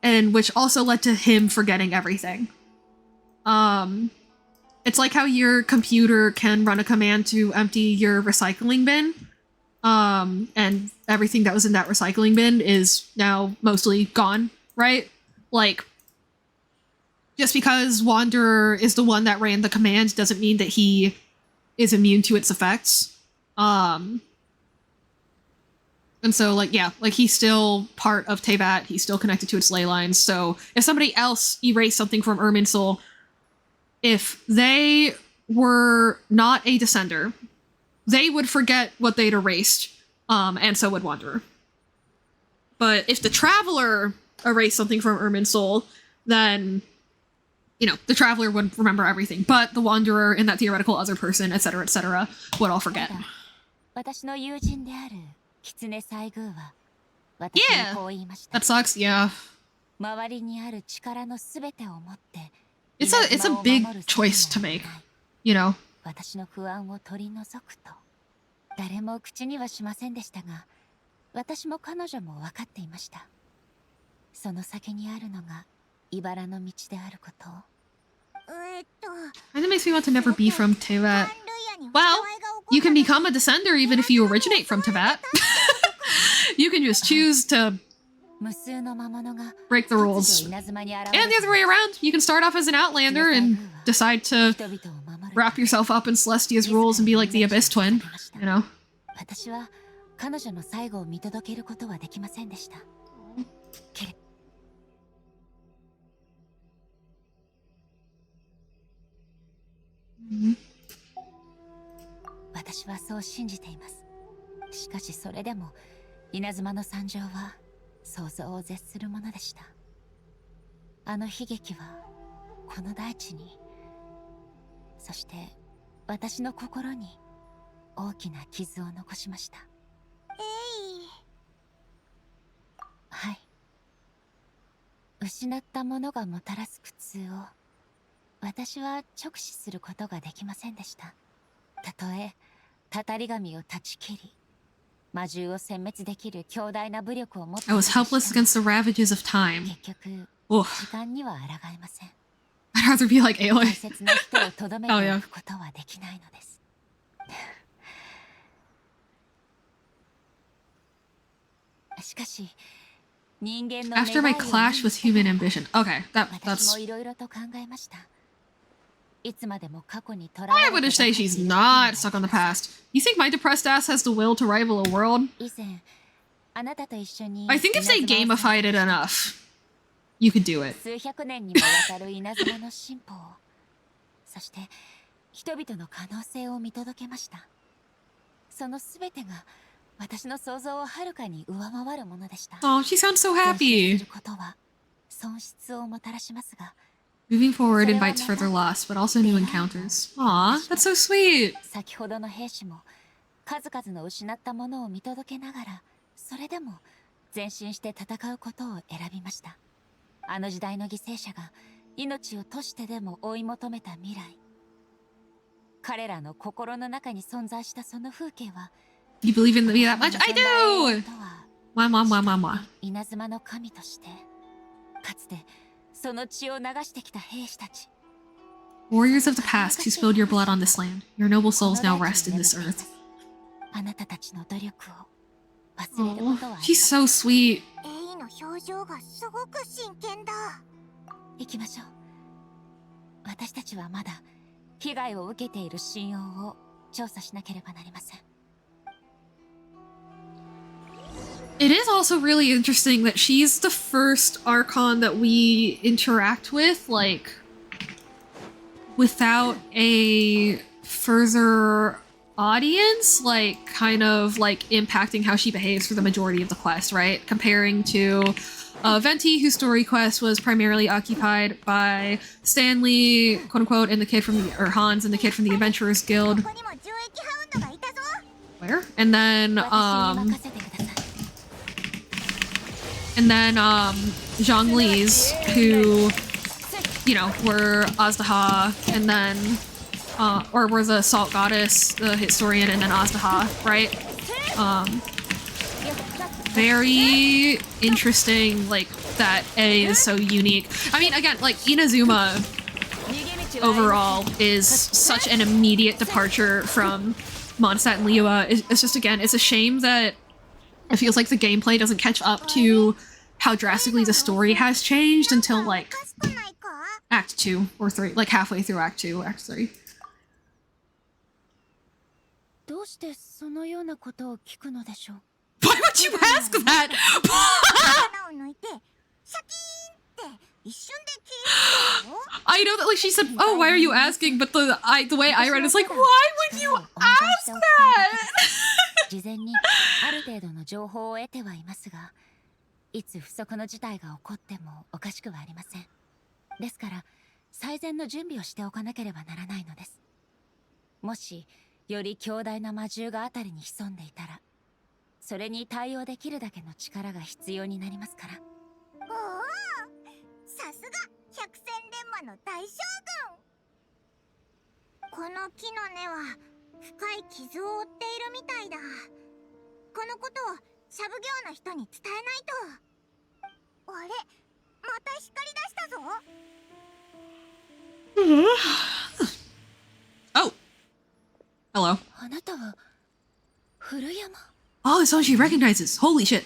and which also led to him forgetting everything. It's like how your computer can run a command to empty your recycling bin, and everything that was in that recycling bin is now mostly gone, right? Like, just because Wanderer is the one that ran the command doesn't mean that he is immune to its effects. And so, like, yeah, like, he's still part of Teyvat, he's still connected to its ley lines, so if somebody else erased something from Irminsul, if they were not a Descender, they would forget what they'd erased, and so would Wanderer. But if the Traveler erased something from Irminsul, then, you know, the Traveler would remember everything, but the Wanderer and that theoretical other person, etc., would all forget. Yeah, that sucks, yeah. It's a big choice to make, you know. 私の不安を取り除くと。誰も口にはしませんでしたが、私も彼女も分かっていました。その先にあるのが茨の道であることを。Kinda makes me want to never be from Teyvat. Well, you can become a Descender even if you originate from Teyvat. You can just choose to break the rules. And the other way around, you can start off as an Outlander and decide to wrap yourself up in Celestia's rules and be like the Abyss Twin, you know? 私は彼女の最後を見届けることはできませんでした。私私はそう信じています。しかしそれでも稲妻の惨状は想像を絶するものでした。あの悲劇はこの大地に、そして私の心に大きな傷を残しました。はい。失ったものがもたらす苦痛を私は直視することができませんでした。たとえたたり神を断ち切り魔獣を殲滅できる強大な武力を持ってい I た was としても helpless against the ravages of time. 結局 Oh, 時間には抗えません。 I'd rather be like 大 Aloy. 切な人をとどめて Oh, お yeah. くことはできないのです。しかし人間の After my clash with human ambition. Okay, 私 that's. もいろいろと考えました。いつまでも過去にとら I われ wouldn't て say she's not stuck on the past. You think my depressed ass has the will to rival a world? 以前あなたと一緒に I think if they gamified it enough, you could do it. 数百年にもわたる稲妻の進歩を、そして人々の可能性を見届けました。そのすべてが私の想像をはるかに上回るものでした。 Oh, she sounds so 前進す happy. ることは損失をもたらしますが、 Moving forward invites further loss, but also new encounters. Aw, that's so sweet. 先ほどの兵士も数々の失ったものを見届けながら、それでも前進して戦うことを選びました。あの時代の犠牲者が命を賭してでも追い求めた未来、彼らの心の中に存在したその風景は、 You believe in me that much? I do! とは Mwah. 稲妻の神として、かつてその血を流してきた兵士たち、 Warriors of the past who spilled your blood on this land. Your noble souls now rest in this earth. あなたたちの努力を忘れる Oh, ことはありま she's せん。 so sweet. エイの表情がすごく真剣だ。行きましょう。私たちはまだ被害を受けている神王を調査しなければなりません。 It is also really interesting that she's the first Archon that we interact with, like, without a further audience, like, kind of, like, impacting how she behaves for the majority of the quest, right? Comparing to Venti, whose story quest was primarily occupied by Stanley, quote-unquote, and the kid from the, or Hans and the kid from the Adventurers Guild. ここにも獣液ハウンドがいたぞ。 Where? And then, 私に任せてください。 and then, Zhongli's, who, you know, were Azdaha, and then, or were the Salt Goddess, the Historian, and then Azdaha, right? Very interesting, like, that A is so unique. I mean, again, like, Inazuma overall is such an immediate departure from Mondstadt and Liyue. It's just, again, it's a shame that it feels like the gameplay doesn't catch up to how drastically the story has changed until, like, おかしくないか？ Act 2 or 3, like halfway through Act 2, Act 3. どうしてそのようなことを聞くのでしょう。 Why would you ask that? 穴を抜いてシャキーンって一瞬で消えるんだよ。 I know that, like, she said, oh, why are you asking? But the way I read it is like, why would you ask that? 事前にある程度の情報を得てはいますが、いつ不測の事態が起こってもおかしくはありません。ですから最善の準備をしておかなければならないのです。もしより強大な魔獣があたりに潜んでいたら、それに対応できるだけの力が必要になりますから。おお、さすが百戦錬磨の大将軍。この木の根は深い傷を負っているみたいだ。このことをシャブ業の人に伝えないと。あれ、また光り出したぞ。 Oh. Hello. あなたは古山。 Oh, it's someone she recognizes. Holy shit.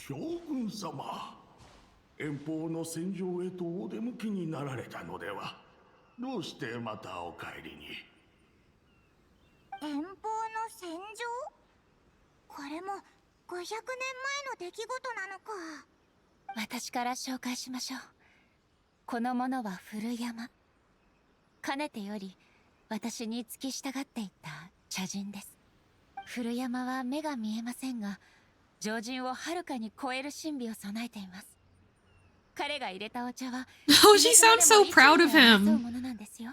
将軍様、遠方の戦場へとお出向きになられたのでは。どうしてまたお帰りに。遠方の戦場？これも500年前の出来事なのか。私から紹介しましょう。この者は古山。かねてより私に付き従っていた茶人です。古山は目が見えませんが、常人をはるかに超える神秘を備えています。彼が入れたお茶は Oh, she sounds so proud of そう him. ものなんですよ。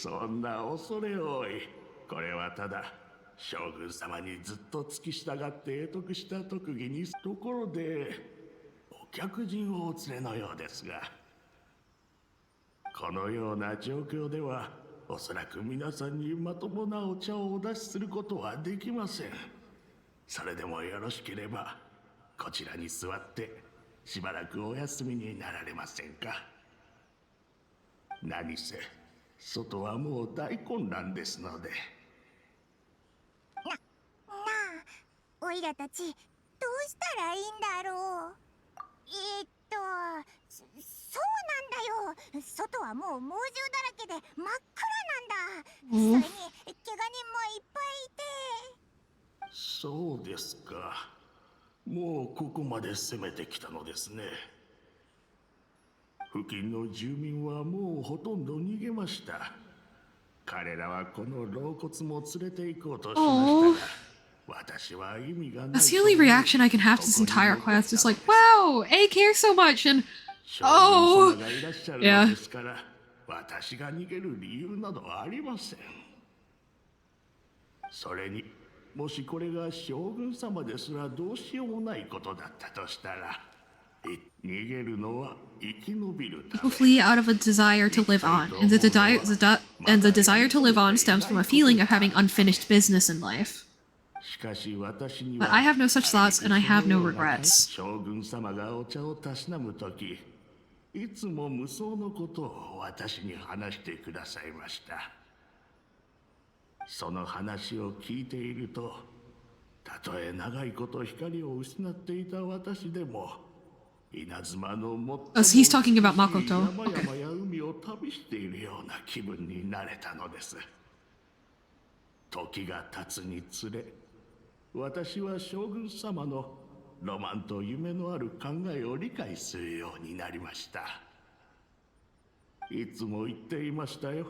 そんな恐れ多い。これはただ将軍様にずっと付き従って得得した特技に。ところでお客人をお連れのようですが、このような状況ではおそらく皆さんにまともなお茶をお出しすることはできません。それでもよろしければこちらに座ってしばらくお休みになられませんか。何せ外はもう大混乱ですので。なあ、オイラたちどうしたらいいんだろう。そうなんだよ。外はもう猛獣だらけで真っ暗なんだ。それに怪我人もいっぱいいて。そうですか。もうここまで攻めてきたのですね。付近の住民はもうほとんど逃げました。彼らはこの老骨も連れて行こうとしましたが、私は意味がない。 That's the only reaction I can have to this entire quest. It's like, wow, A cares so much, and oh, 将軍様がいらっしゃる yeah. のですから、私が逃げる理由などありません。それにもしこれが将軍様ですらどうしようもないことだったとしたら、逃げるのは生き延びるた People め。 flee out of a desire to live on, and the desire to live on stems from a feeling of having unfinished business in life. しかし私に But は I have no such thoughts, and I have no regrets. 将軍様がお茶をたしなむとき、いつも無双のことを私に話してくださいました。その話を聞いていると、たとえ長いこと光を失っていた私でも、稲妻のも Oh, so he's talking about Makoto. 山々や海を旅しているような気分になれたのです。時が経つにつれ、私は将軍様のロマンと夢のある考えを理解するようになりました。いつも言っていましたよ。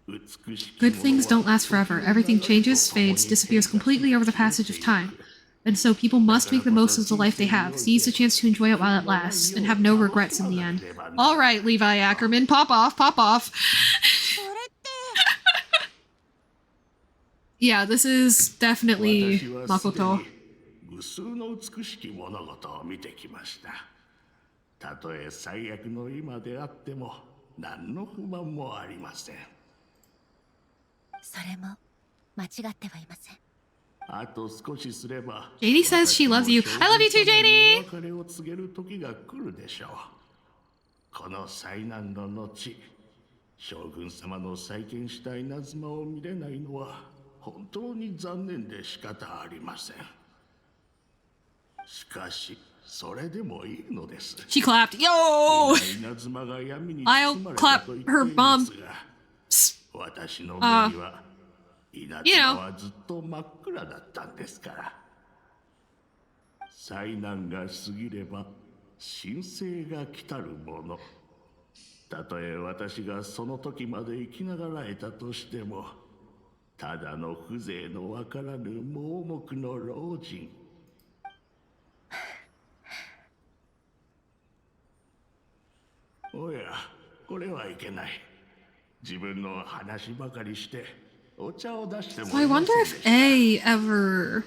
Good things don't last forever. Everything changes, fades, disappears completely over the passage of time. And so people must make the most of the life they have, seize the chance to enjoy it while it lasts, and have no regrets in the end. All right, Levi Ackerman, pop off, pop off. それって Yeah, this is definitely 私はすで Makoto. に無数の美しき物事を見てきました。たとえ最悪の今であっても何の不満もありません。それも間違ってはいません。あと少しすれば JD says she loves you. I love you too, JD! 別れを告げる時が来るでしょう。この災難の後、将軍様の再建した稲妻を見れないのは本当に残念で仕方ありません。しかしそれでもいいのです。 She clapped. Yo! 稲妻が闇に I'll 包まれた clap と言って her います bum. が、 Psst. 私の目には稲妻はずっと真っ暗だったんですから。災難が過ぎれば神聖が来たるもの。たとえ私がその時まで生きながらえたとしても、ただの風情のわからぬ盲目の老人。おや、これはいけない。自分の話ばかりしてお茶を出しても So I wonder if A ever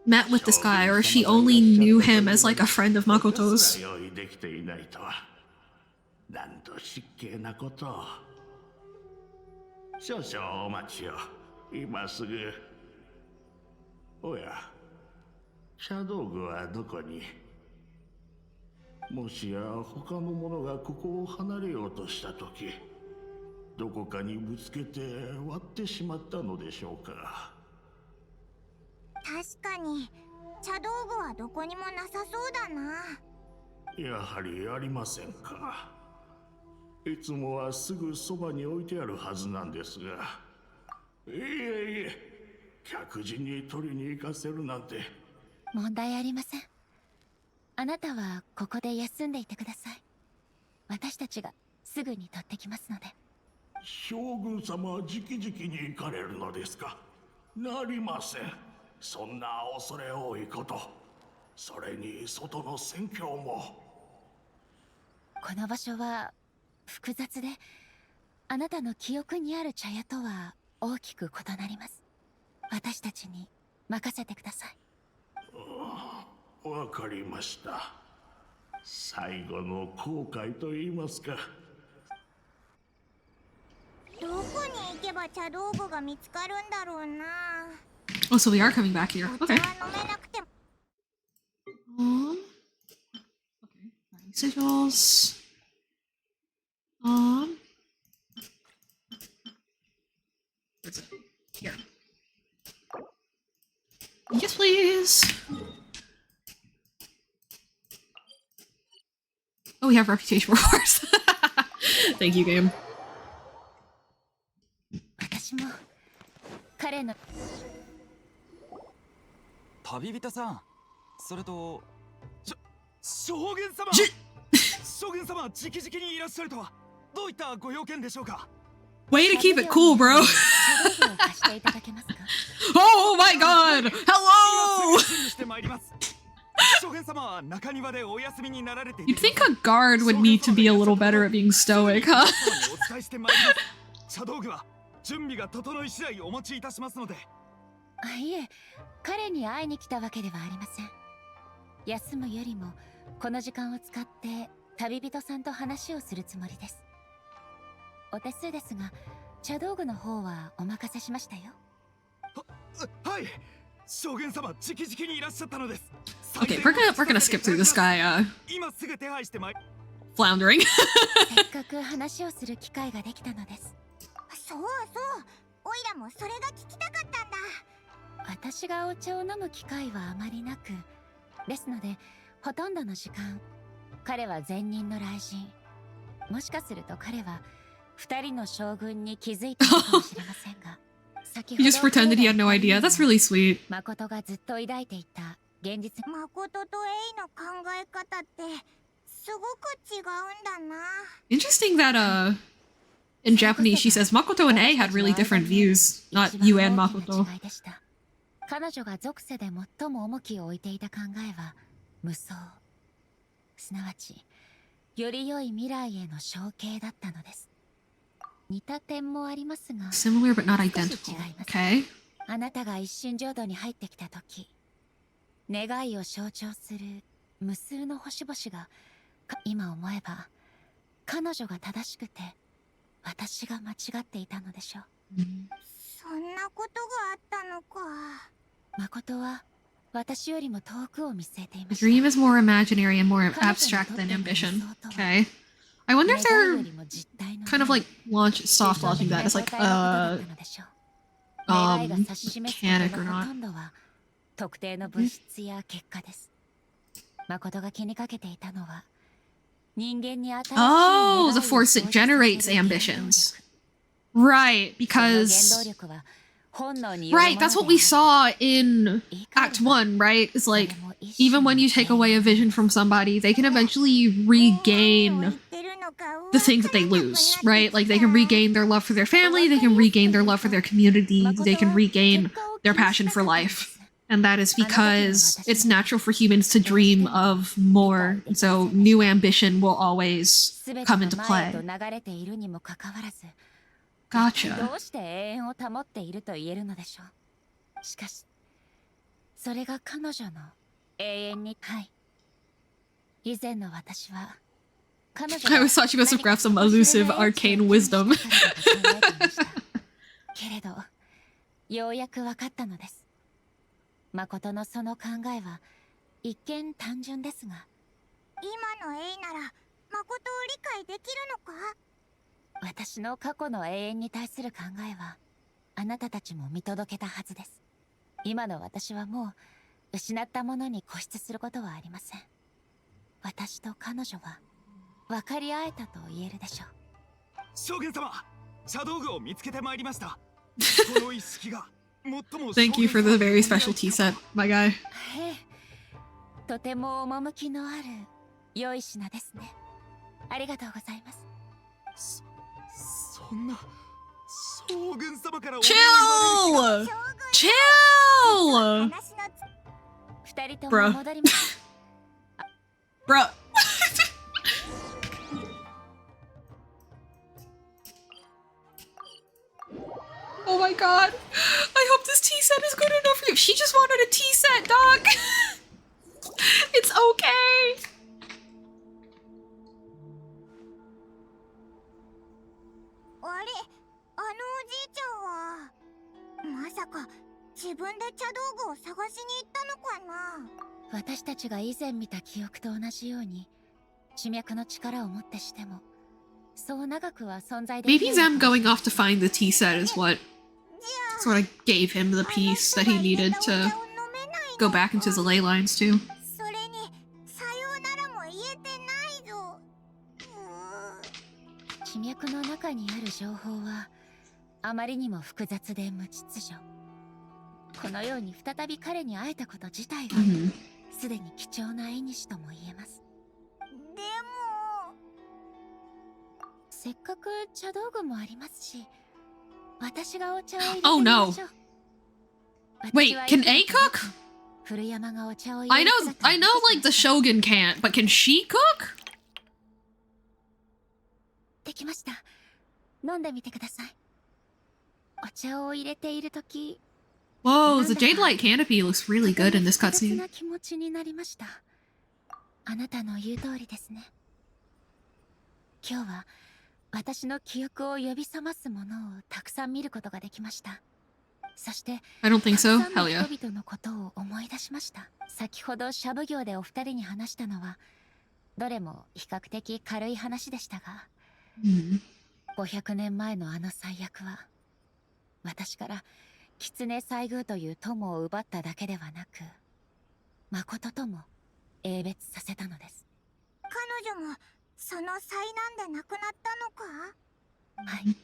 met with this guy, or if she only knew him as like a friend of Makoto's. 用意できていないとは、なんと失敬なことを。少々お待ちを。今すぐ。おや、茶道具はどこに？もしや他の者がここを離れようとしたとき、どこかにぶつけて割ってしまったのでしょうか。確かに茶道具はどこにもなさそうだな。やはりありませんか。いつもはすぐそばに置いてあるはずなんですが。いえいえ、客人に取りに行かせるなんて。問題ありません。あなたはここで休んでいてください。私たちがすぐに取ってきますので。将軍様は直々に行かれるのですか？なりません。そんな恐れ多いこと。それに外の戦況も。この場所は複雑で、あなたの記憶にある茶屋とは大きく異なります。私たちに任せてください。わかりました。最後の後悔と言いますか。どこに行けば茶道具が見つかるんだろうな。 Oh, so we are coming back here. お茶 Okay. は飲めなくても Okay. Sigils. Where's it? Here. Yes, please. Oh, we have reputation rewards. Thank you, game. 私も彼の旅人さん、それと将軍様将軍様直々にいらっしゃるとはどういったご用件でしょうか？ Way to keep it cool, bro. 茶道具を貸していただけますか？ Oh my god! Hello! してまいります。将軍様は中庭でお休みになられてい You'd think a guard would need to be a little better at being stoic, huh? お伝えしてまいります。茶道具は準備が整い次第お持ちいたしますので。いえ、彼に会いに来たわけではありません。休むよりもこの時間を使って旅人さんと話をするつもりです。お手数ですが、茶道具の方はお任せしましたよ。はい、将軍様直々にいらっしゃったのです。 Okay, we're gonna skip through this guy, 今すぐ手配してまい floundering. せっかく話をする機会ができたのです。そうそう、オイラもそれが聞きたかったんだ。私がお茶を飲む機会はあまりなく、ですのでほとんどの時間彼は前任の雷神。もしかすると彼は二人の将軍に気づいたのかもしれませんが、先 He just pretended he had no idea. That's really sweet. 誠がずっと抱いていた現実。誠とエイの考え方ってすごく違うんだな。 Interesting that in Japanese she says Makoto and A had really different views, not you and Makoto. 彼女が属世で最も重きを置いていた考えは無双、すなわちより良い未来への承継だったのです。似た点もありますが、 Similar but not 少し identical. 違います。 Okay. あなたが一心浄土に入ってきた時、願いを象徴する無数の星々が、今思えば彼女が正しくて私が間違っていたのでしょう。そんなことがあったのか。誠は私よりも遠くを見据えていま The した。 dream is more imaginary and more abstract than ambition. Okay. I wonder if 願い they're よりも実体の kind of like soft launching that as like 願いが指し示すこと mechanic or のほ not. とんどは特定の物質や結果です。誠が気にかけていたのは人間に新しい Oh, 願い the を force that 生じさせる generates 原動力。 ambitions. Right, その原 because 動力は本能によるも right, の that's what で we saw in 言い換えれ Act ば 1, right? It's それ like も一種 even の when you take 永遠 away a vision from somebody, they can eventually 何を言 regain ってるのか the things that they わからなくなって lose, き right? た。 Like they can regain their love for their family, they can regain their love for their community, they can regain their passion for life. And that is because it's natural for humans to dream of more. So new ambition will always 全て come が into 前へと play. 流れているにもかかわらず、 Gotcha. どうして永遠を保っていると言えるのでしょう。しかしそれが彼女の永遠に、はい、以前の私は彼女 I always thought she must have grabbed some elusive arcane wisdom. けれどようやく分かったのです。誠のその考えは一見単純ですが、今のエイなら誠を理解できるのか。私の過去の永遠に対する考えはあなたたちも見届けたはずです。今の私はもう失ったものに固執することはありません。私と彼女は分かり合えたと言えるでしょう。将軍様、茶道具を見つけてまいりました。この一式が最も Thank you for the very special tea set, my guy. ええ、とても趣のある良い品ですね。ありがとうございます。そんな将軍様からお願い Chill! 将軍 Chill! 話の二人とも Bruh. 戻ります。 Bruh. Oh my god. I hope this tea set is good enough for you. She just wanted a tea set, dog. It's okay. あれ、あのおじいちゃんはまさか自分で茶道具を探しに行ったのかな。私たちが以前見た記憶と同じように、地脈の力をもってしても、そう長くは存在でき Maybe ない them going off to find the tea set is what sort of gave him the piece that he needed to go back into the ley lines too. それにさようならも言えてないぞ。地脈の中にある情報はあまりにも複雑で無秩序。このように再び彼に会えたこと自体がすでに貴重な縁とも言えます。でもせっかく茶道具もありますし、私がお茶を入れて Oh み no. ましょう。 Wait, can A cook? 古山がお茶を入 I れ know る姿を I know like the Shogun can't, but can she cook? できました。飲んでみてください。お茶を入れているとき、 Whoa, the Jade Light canopy looks really good in this 複雑 cutscene. な気持ちになりました。あなたの言う通りですね。今日は私の記憶を呼び覚ますものをたくさん見ることができました。そして I don't think た so. くさん Hell の yeah. 人々のことを思い出しました。先ほどシャブ業でお二人に話したのはどれも比較的軽い話でしたが、500年前のあの最悪は私から狐西宮という友を奪っただけではなく、誠とも英別させたのです。彼女もその災難で亡くなったのか。はい。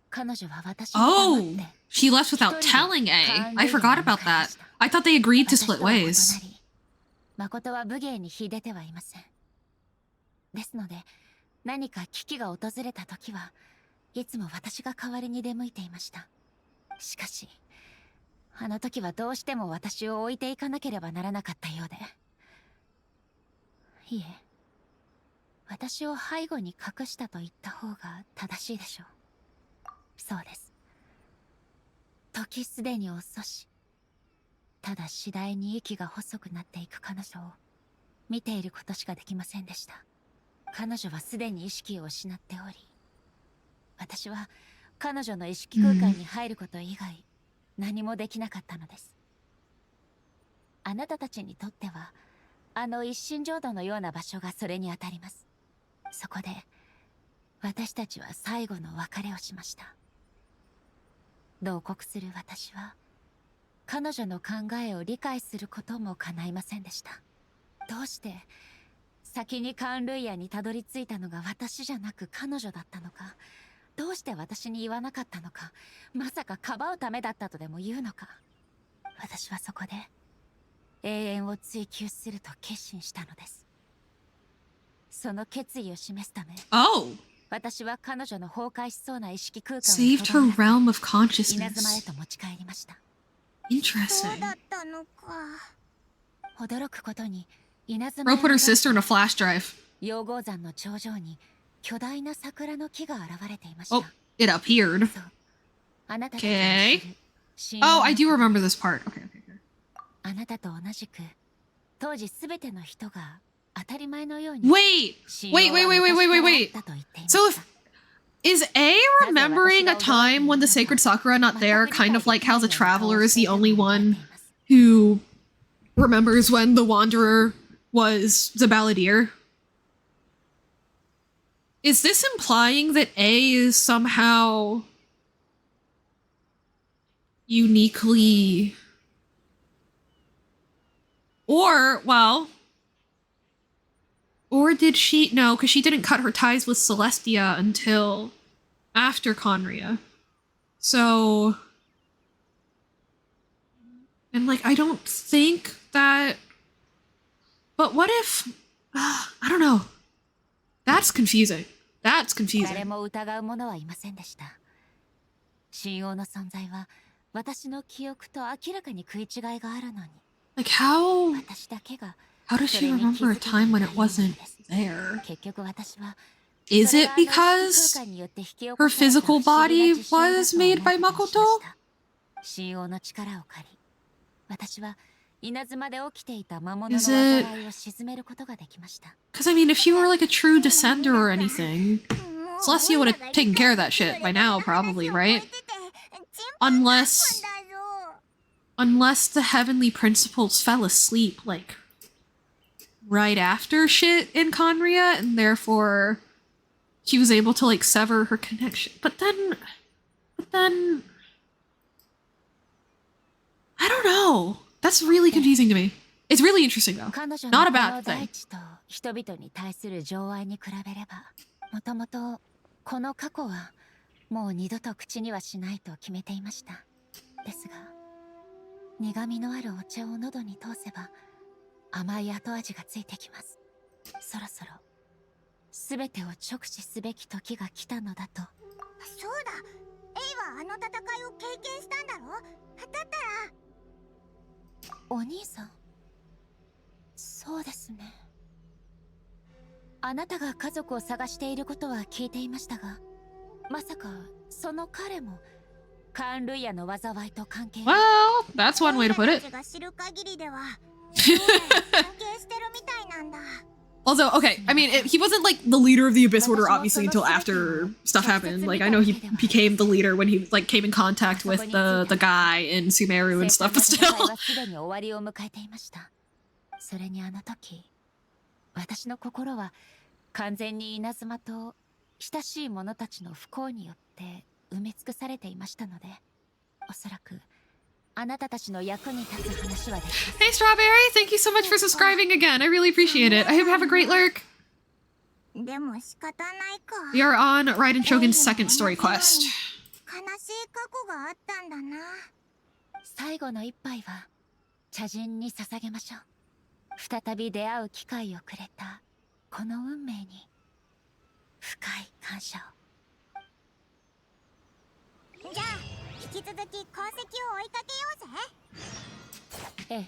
彼女は私に黙 Oh, って she left without telling A. I forgot about that. I thought they agreed to 私と split は異な ways. り、誠は武芸に秀でてはいません。ですので、何か危機が訪れた時はいつも私が代わりに出向いていました。しかし、あの時はどうしても私を置いていかなければならなかったようで。いえ、私を背後に隠したと言った方が正しいでしょう。そうです。時すでに遅し、ただ次第に息が細くなっていく彼女を見ていることしかできませんでした。彼女はすでに意識を失っており、私は彼女の意識空間に入ること以外何もできなかったのです。あなたたちにとってはあの一心浄土のような場所がそれにあたります。そこで私たちは最後の別れをしました。同国する私は彼女の考えを理解することも叶いませんでした。どうして先にカンルイヤにたどり着いたのが私じゃなく彼女だったのか、どうして私に言わなかったのか、まさかかばうためだったとでも言うのか。私はそこで永遠を追求すると決心したのです。その決意を示すため、 Oh, 私は彼女の崩壊しそうな意識空間を saved とど her め realm of 稲妻へ consciousness. と持ち帰りました。そう Interesting. だったのか。驚くことに稲妻 Ro へ put her 戻 sister in a flash drive. 陽光山の頂上に巨大な桜の木が現れていました。 Oh, it appeared. そう、あなたたち Okay. が知る神話 Oh, の I do remember this part. Okay, okay, okay. あなたと同じく当時すべての人が当たり前のように Wait, 神話 wait, は wait, wait, wait, 昔 wait, からあ wait. ったと言っていま So した。 is A remembering a time when the sacred Sakura not there, kind of like how the traveler is the only one who remembers when the wanderer was the balladeer? Is this implying that A is somehow uniquely, or, well, or did she, no, because she didn't cut her ties with Celestia until after Conria. So, and like, I don't think that, but what if, I don't know. That's confusing. That's 誰 confusing. も疑う者はいませんでした。神王の存在は私の記憶と明らかに食い違いがあるのに、 Like how 私だけが does そ she れに気 remember a づけてい time な when い it ような wasn't のです。 there? 結局私は Is それ it はあの異空 because 間によって引き起 her こされた physical 不思議な body 事象だ was と思 made う by ことにし Makoto? ました。神王の力を借り、私は稲妻で起きていた魔物の Is it 災いを鎮めることができました。 because I mean, if she were like a true descender or anything, もう Celestia would have taken care of that shit by now, probably, right? Unless だぞ。 unless the heavenly principles fell asleep like right after shit in Conria, and therefore she was able to like sever her connection. But then I don't know. That's really confusing to me. It's really interesting though. 彼女 Not の a こ bad の thing. 大地と人々に対する情愛に比べれば、もともとこの過去はもう二度と口にはしないと決めていました。ですが、苦味のあるお茶を喉に通せば甘い後味がついてきます。そろそろ全てを直視すべき時が来たのだと。そうだ、エイはあの戦いを経験したんだろ。だったらお兄さん、そうですね。あなたが家族を探していることは聞いていましたが、まさかその彼もカーン・ルイヤの災いと関係 Well, that's one way to put オイ it. ラたちが知る限りではどうやら関係してるみたいなんだ。 Although, okay, I mean, he wasn't like the leader of the Abyss Order, obviously, until after stuff happened. Like, I know he became the leader when he like came in contact with the guy in Sumeru and stuff, but 戦い still. はすでに終わりを迎えていました。それにあの時、私の心は完全に稲妻と親しい者たちの不幸によって埋め尽くされていましたので、おそらくあなたたちの役に立つ話はできます。 Hey, Strawberry, thank you so much for subscribing again. I really appreciate it. I hope you have a great lurk. でも仕方ないか。 We are on Raiden Shogun's second story quest. 悲しい過去があったんだな。最後の一杯は茶人に捧げましょう。再び出会う機会をくれたこの運命に深い感謝を。じゃあ引き続き痕跡を追いかけようぜ。ええ、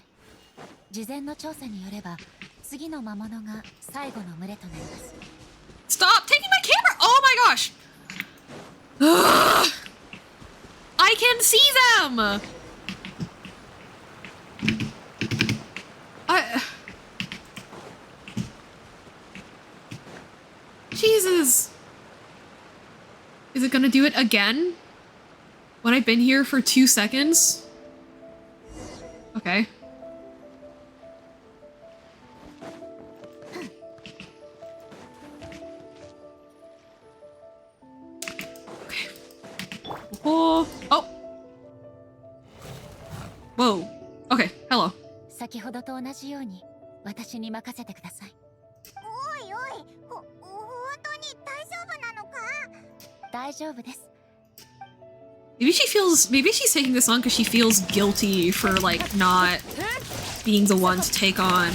事前の調査によれば次の魔物が最後の群れとなります。 Stop taking my camera! Oh my gosh! Ugh. I can see them! Jesus. Is it gonna do it again? When I've been here for 2 seconds? Okay. Okay. Oh. Oh. Whoa. Okay. Hello. 先ほどと同じように私に任せてください。おいおい、本当に大丈夫なのか？大丈夫です。 Maybe she's taking this on because she feels guilty for like not being the one to take on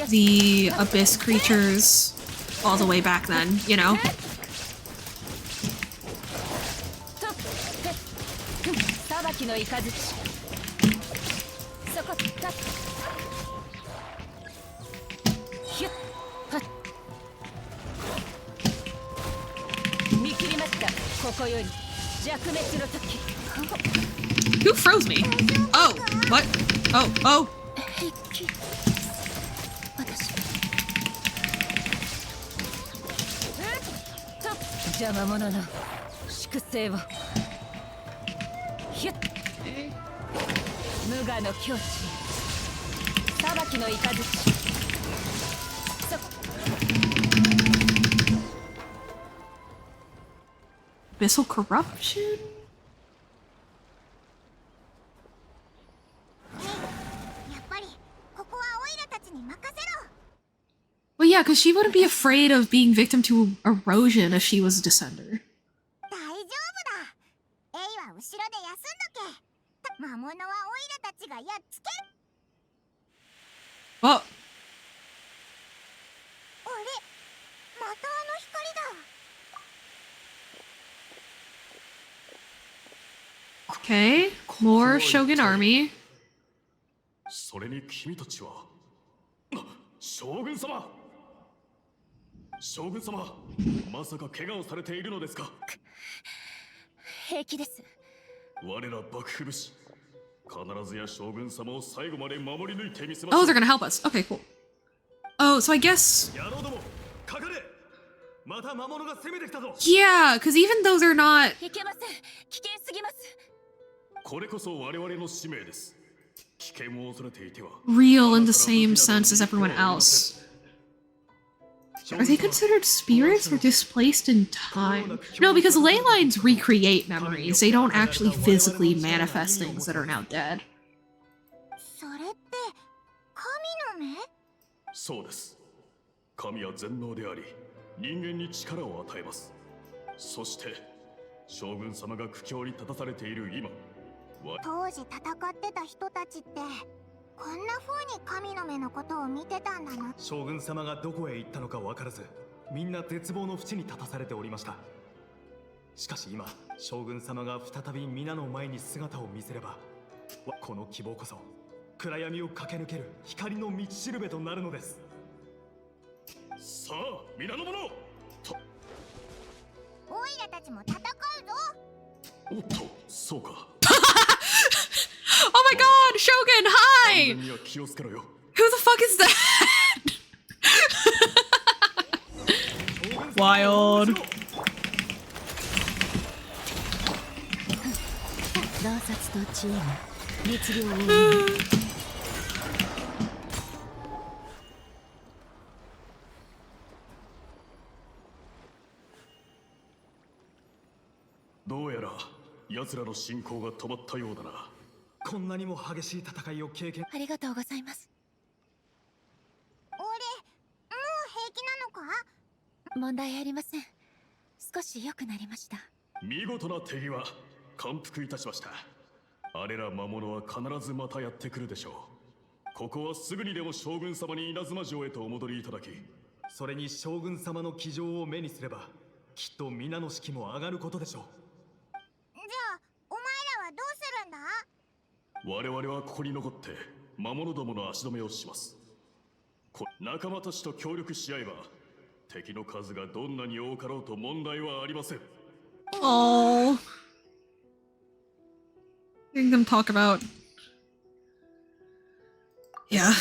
the abyss creatures all the way back then, you know? 裁きの雷。そこか。ヒュッはっ。見切りました。ここより弱滅の時。 Who froze me? Oh, what? Oh, oh. 平気。私。邪魔者の粛清を。ヒュッ。無我の境地。裁きの雷。そこ。 Abyssal corruption? やっぱりここはオイラたちに任せろ。 Well, yeah, because she wouldn't be afraid of being victim to erosion if she was a descender. 大丈夫だ。エイは後ろで休んどけ。魔物はオイラたちがやっつける。 Oh, あれ、またあの光だ。Okay, more Shogun army. それに君たちは将軍様将軍様まさか怪我をされているのですか平気です。我ら幕府武士必ずや将軍様を最後まで守り抜いてみせましょ Oh, う they're gonna help us. Okay, cool. Oh, so I guess 野郎どもかかれまた魔物が攻めてきたぞ yeah, because even though they're not いけません。危険すぎます。これこそ我々の使命です危険を恐れていては real in the same sense as everyone else. Are they considered spirits or displaced in time? No, because ley lines recreate memories. They don't actually physically manifest things that are now dead. それって神の目？そうです神は全能であり人間に力を与えますそして将軍様が苦境に立たされている今当時戦ってた人たちってこんな風に神の目のことを見てたんだな。将軍様がどこへ行ったのか分からず、みんな絶望の淵に立たされておりました。しかし今、将軍様が再び皆の前に姿を見せれば、この希望こそ暗闇を駆け抜ける光の道しるべとなるのです。さあ皆の者オイラたちも戦うぞ。おっとそうか Oh my god, Shogun, hi! 安全には気をつけろよ Who the fuck is that? Wild. 洞察と知恵が熱量を生む。どうやら奴らの進行が止まったようだなこんなにも激しい戦いを経験。ありがとうございます。俺、もう平気なのか？問題ありません。少し良くなりました。見事な手際感服いたしましたあれら魔物は必ずまたやってくるでしょうここはすぐにでも将軍様に稲妻城へとお戻りいただきそれに将軍様の騎乗を目にすれば、きっと皆の士気も上がることでしょう。じゃあ、お前らはどうするんだ？我々はここに残って魔物どもの足止めをします仲間たちと協力し合えば敵の数がどんなに多かろうと問題はありません Oh. Hearing them talk about. Yeah.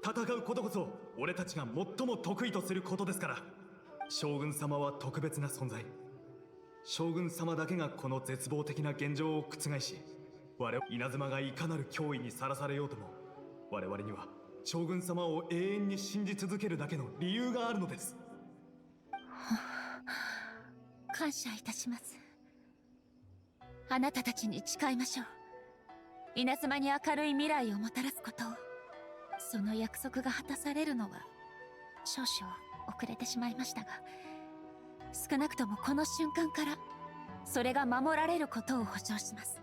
戦うことこそ俺たちが最も得意とすることですから。将軍様は特別な存在。将軍様だけがこの絶望的な現状を覆し、稲妻がいかなる脅威にさらされようとも、我々には将軍様を永遠に信じ続けるだけの理由があるのです。感謝いたします。あなたたちに誓いましょう。稲妻に明るい未来をもたらすことを。その約束が果たされるのは少々遅れてしまいましたが、少なくともこの瞬間からそれが守られることを保証します。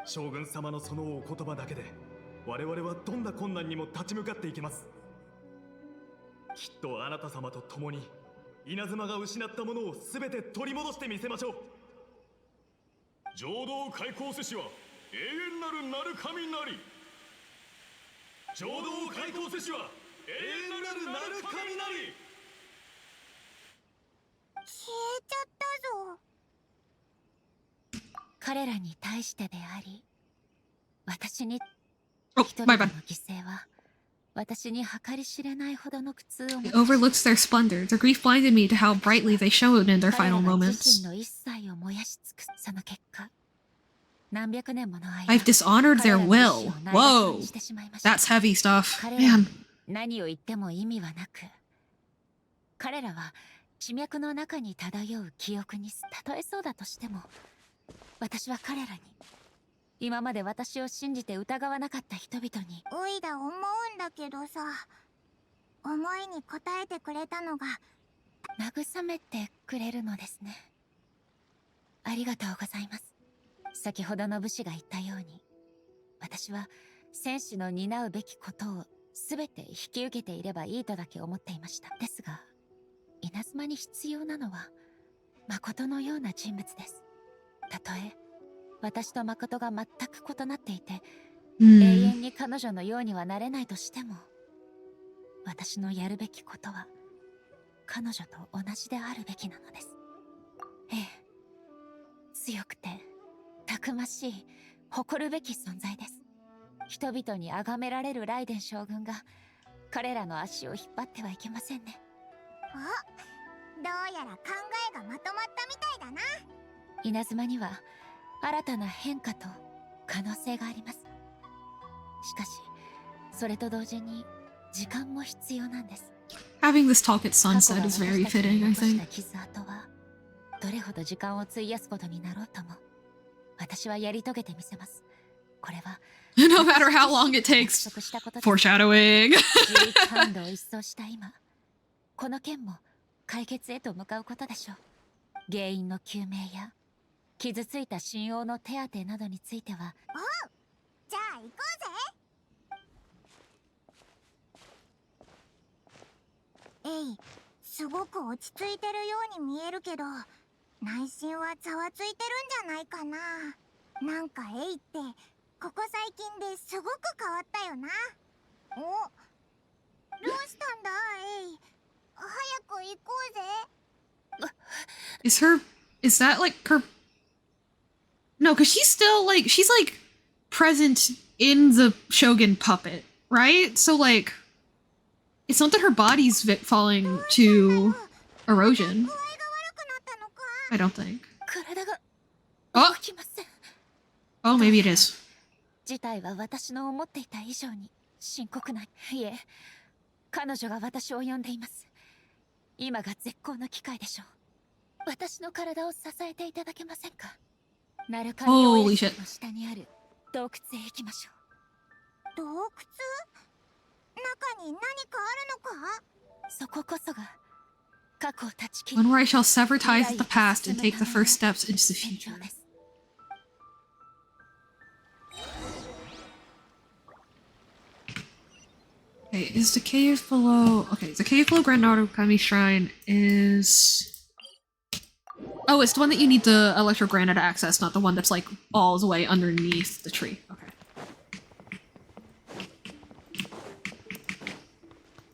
将軍様のそのお言葉だけで我々はどんな困難にも立ち向かっていけます。きっとあなた様と共に稲妻が失ったものを全て取り戻してみせましょう。浄土開口せしは永遠なる鳴神なり浄土開口せしは永遠なる鳴神なり消えちゃったぞ。彼らに対してであり、私に Oh, 人 my 々 bad. の犠牲は私に計り知れないほどの苦痛をも It overlooks their splendor. Their grief blinded me to how brightly they shone in their 彼ら final が自 moments. 身の一切を燃やし尽くすその結果、何百年もの間 I've dishonored 彼 their らの意 will. 志をないがしろ Whoa. にしてしまいました。 That's heavy stuff. 彼ら Man. に何を言っても意味はなく、彼らは地脈の中に漂う記憶に例えそうだとしても、私は彼らに今まで私を信じて疑わなかった人々に、おいら思うんだけどさ、思いに応えてくれたのが慰めてくれるのですね。ありがとうございます。先ほどの武士が言ったように、私は戦士の担うべきことを全て引き受けていればいいとだけ思っていました。ですが、稲妻に必要なのは誠のような人物です。たとえ私と誠が全く異なっていて、永 Hmm. 遠に彼女のようにはなれないとしても、私のやるべきことは彼女と同じであるべきなのです。ええ、強くてたくましい、誇るべき存在です。人々に崇められるライデン将軍が彼らの足を引っ張ってはいけませんね。どうやら考えがまとまったみたいだな。稲妻には新たな変化と可能性があります。しかしそれと同時に時間も必要なんです。 Having this talk at 過去 sunset が is 私 very たちに fitting, I 残した think. 傷跡はどれほど時間を費やすことになろうとも、私はやり遂げてみせます。これは No matter how long it 約 takes. 束したことです。 Foreshadowing. 11パウンドを一掃した今、この件も解決へと向かうことでしょう。原因の究明や傷ついた信用の手当てなどについては、じゃあ行こうぜ。エイ、すごく落ち着いてるように見えるけど、内心はざわついてるんじゃないかな。なんかエイってここ最近ですごく変わったよな。お、どうしたんだエイ。早く行こうぜ。Is that like her? No, because she's like present in the Shogun puppet, right? So like, it's not that her body's falling to erosion. 具合が悪くなったのか。 I don't think. 体が Oh, 動きません。 oh, maybe it is. 事態は私の思っていた以上に深刻な。いえ、彼女が私を呼んでいます。今が絶好の機会でしょう。私の体を支えていただけませんか。ナルカミオ Holy エス shit. の下にある洞窟へ行きましょう。洞窟？中に何かあるのか？そここそが過去を断ち切り One where I shall sever ties with the past and take the first steps into the 戦 future. 場です。 Okay, is the cave below? Okay, the cave below Grand Narukami Shrine is. Oh, it's the one that you need the Electro Granite to access, not the one that's like all the way underneath the tree. Okay.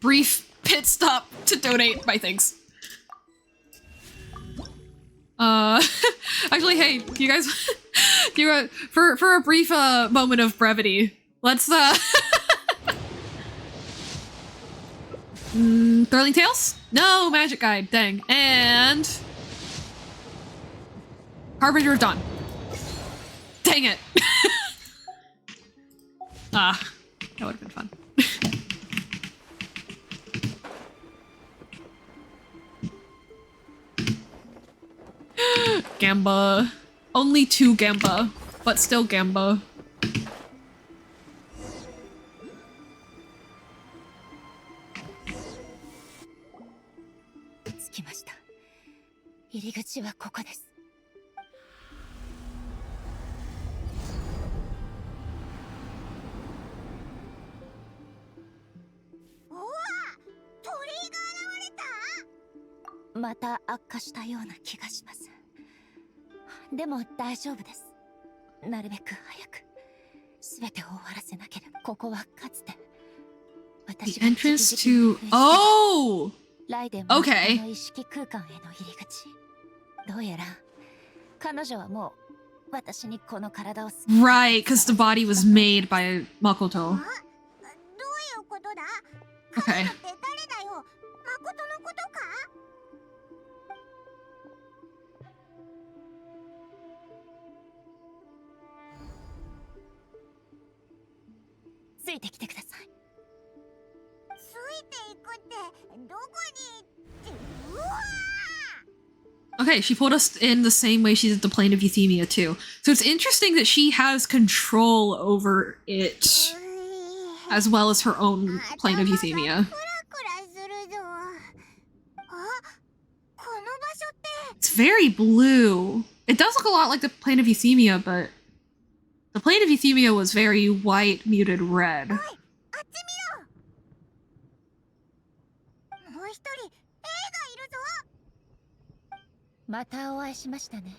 Brief pit stop to donate my things. Actually, hey, you guys, for a brief moment of brevity, let's Thrilling Tales? No, Magic Guide, dang. And Harbinger of Dawn. Dang it. Ah, that would have been fun. Gamba. Only 2 Gamba, but still Gamba. 着きました。入り口はここです。うわ、鳥居が現れた。また悪化したような気がします。でも大丈夫です。なるべく早く全てを終わらせなければ。ここはかつて The entrance to. Oh! ライデン Okay. の意識空間への入り口。どうやら彼女はもう私にこの体を Right, because the body was made by Makoto. どういうことだ？ Okay. 彼女って誰だよ？誠のことか？ついてきてください。ついていくってどこに？うわー！ Okay, she pulled us in the same way she did the plane of Euthymia too. So it's interesting that she has control over it as well as her own plane of Euthymia. クラクラするぞ。あ、この場所って。 It's very blue. It does look a lot like the plane of Euthymia, but the plane of Euthymia was very white, muted red. おい、あっち見ろ。もう一人 A がいるぞ。またお会いしましたね、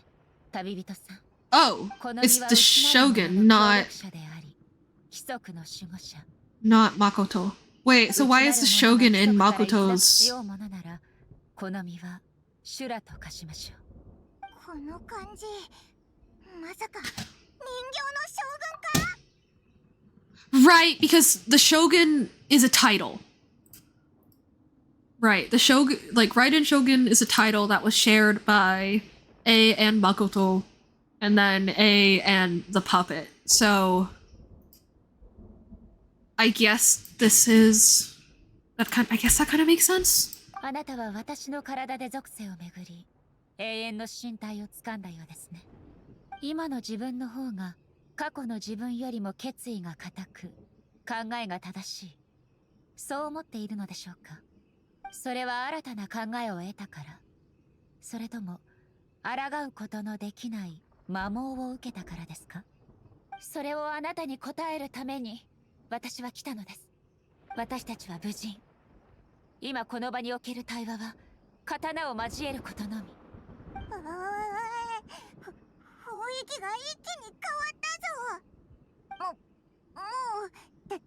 旅人さん。Oh, この it's 身は the 失われた shogun, 者 not の協力者であり貴族の守護者 not Makoto. Wait, so why is the shogun in Makoto's? この身は修羅と化しましょう。この感じ、まさか人形の将軍か？ Right, because the shogun is a title. Right, the shogun, like Raiden Shogun is a title that was shared by A and Makoto, and then A and the puppet. So I guess this is I guess that kind of makes sense. あなたは私の体で属性をめぐり永遠の身体を掴んだようですね。今の自分の方が過去の自分よりも決意が固く考えが正しい、そう思っているのでしょうか。それは新たな考えを得たから、それとも抗うことのできない摩耗を受けたからですか。それをあなたに答えるために私は来たのです。私たちは無人。今この場における対話は刀を交えることのみ。雰囲気が一気に変わったぞ。もう大丈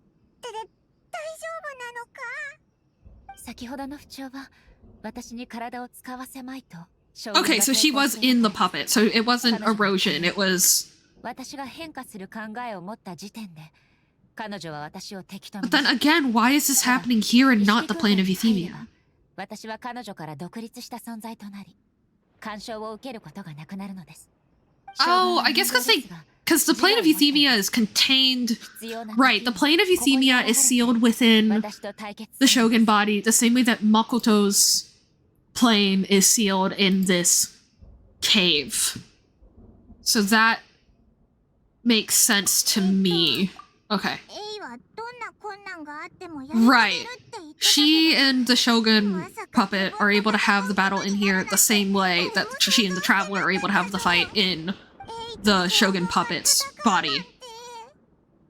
夫なのか？先ほどの不調は私に体を使わせまいと。Okay, so she was in the puppet, so it wasn't erosion, it was... 私が変化する考えを持った時点で彼女は私を敵と見 But then again, why is this happening here and not the plane of Euthymia? 私は彼女から独立した存在となり干渉を受けることがなくなるのです。 Oh, I guess because the plane of Euthymia is contained... Right, the plane of Euthymia is sealed within the Shogun body, the same way that Makoto's plane is sealed in this cave. So that makes sense to me. Okay. Right. She and the Shogun puppet are able to have the battle in here the same way that she and the Traveler are able to have the fight in the Shogun puppet's body.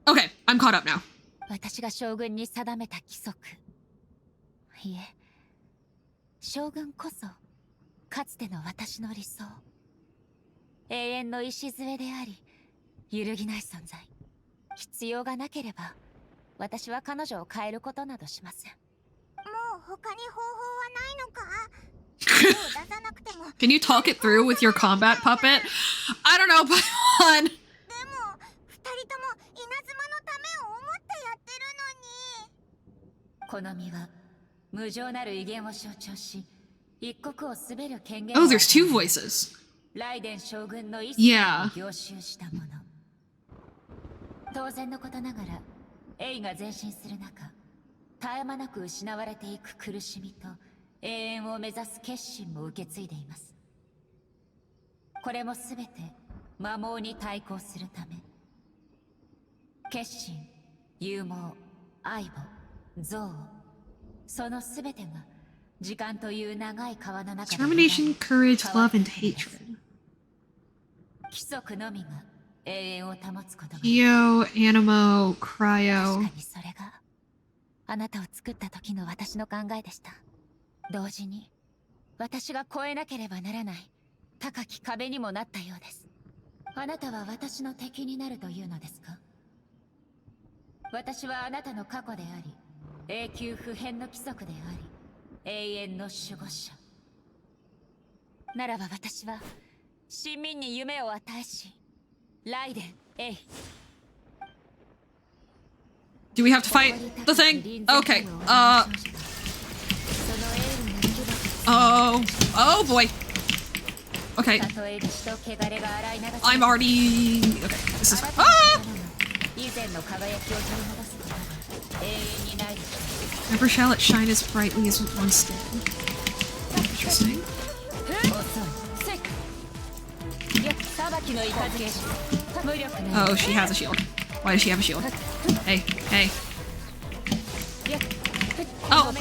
Okay, I'm caught up now. 私が将軍に定めた規則。いえ、将軍こそかつての私の理想。永遠の礎であり、揺るぎない存在。必要がなければ、私は彼女を変えることなどしません。もう他に方法はないのか？手を出さなくても。Can you talk it through with your combat puppet? I don't know, but on. でも二人とも稲妻のためを思ってやってるのに。この身は無情なる威厳を象徴し、一国を滑る権限を。Oh, there's two voices. ライデン将軍の一切を凝集したもの。当然のことながら、エイが前進する中、絶え間なく失われていく苦しみと永遠を目指す決心も受け継いでいます。これもすべて摩耗に対抗するため。決心、勇猛、愛護、憎悪、そのすべてが時間という長い川の中で Determination, courage, love, and hatred. 規則のみが永遠を保つことが。Geo, Animo, 確 Cryo. かにそれがあなたを作った時の私の考えでした。同時に私が越えなければならない高き壁にもなったようです。あなたは私の敵になるというのですか？私はあなたの過去であり、永久不変の規則であり、永遠の守護者。ならば私は市民に夢を与えし、ライデン、エイ。Do we have to fight the thing? Okay, oh boy. Okay. I'm already... Okay, this is... Ah! Never shall it shine as brightly as it once did. Interesting. Oh, she has a shield. Why does she have a shield? Hey, hey. Oh!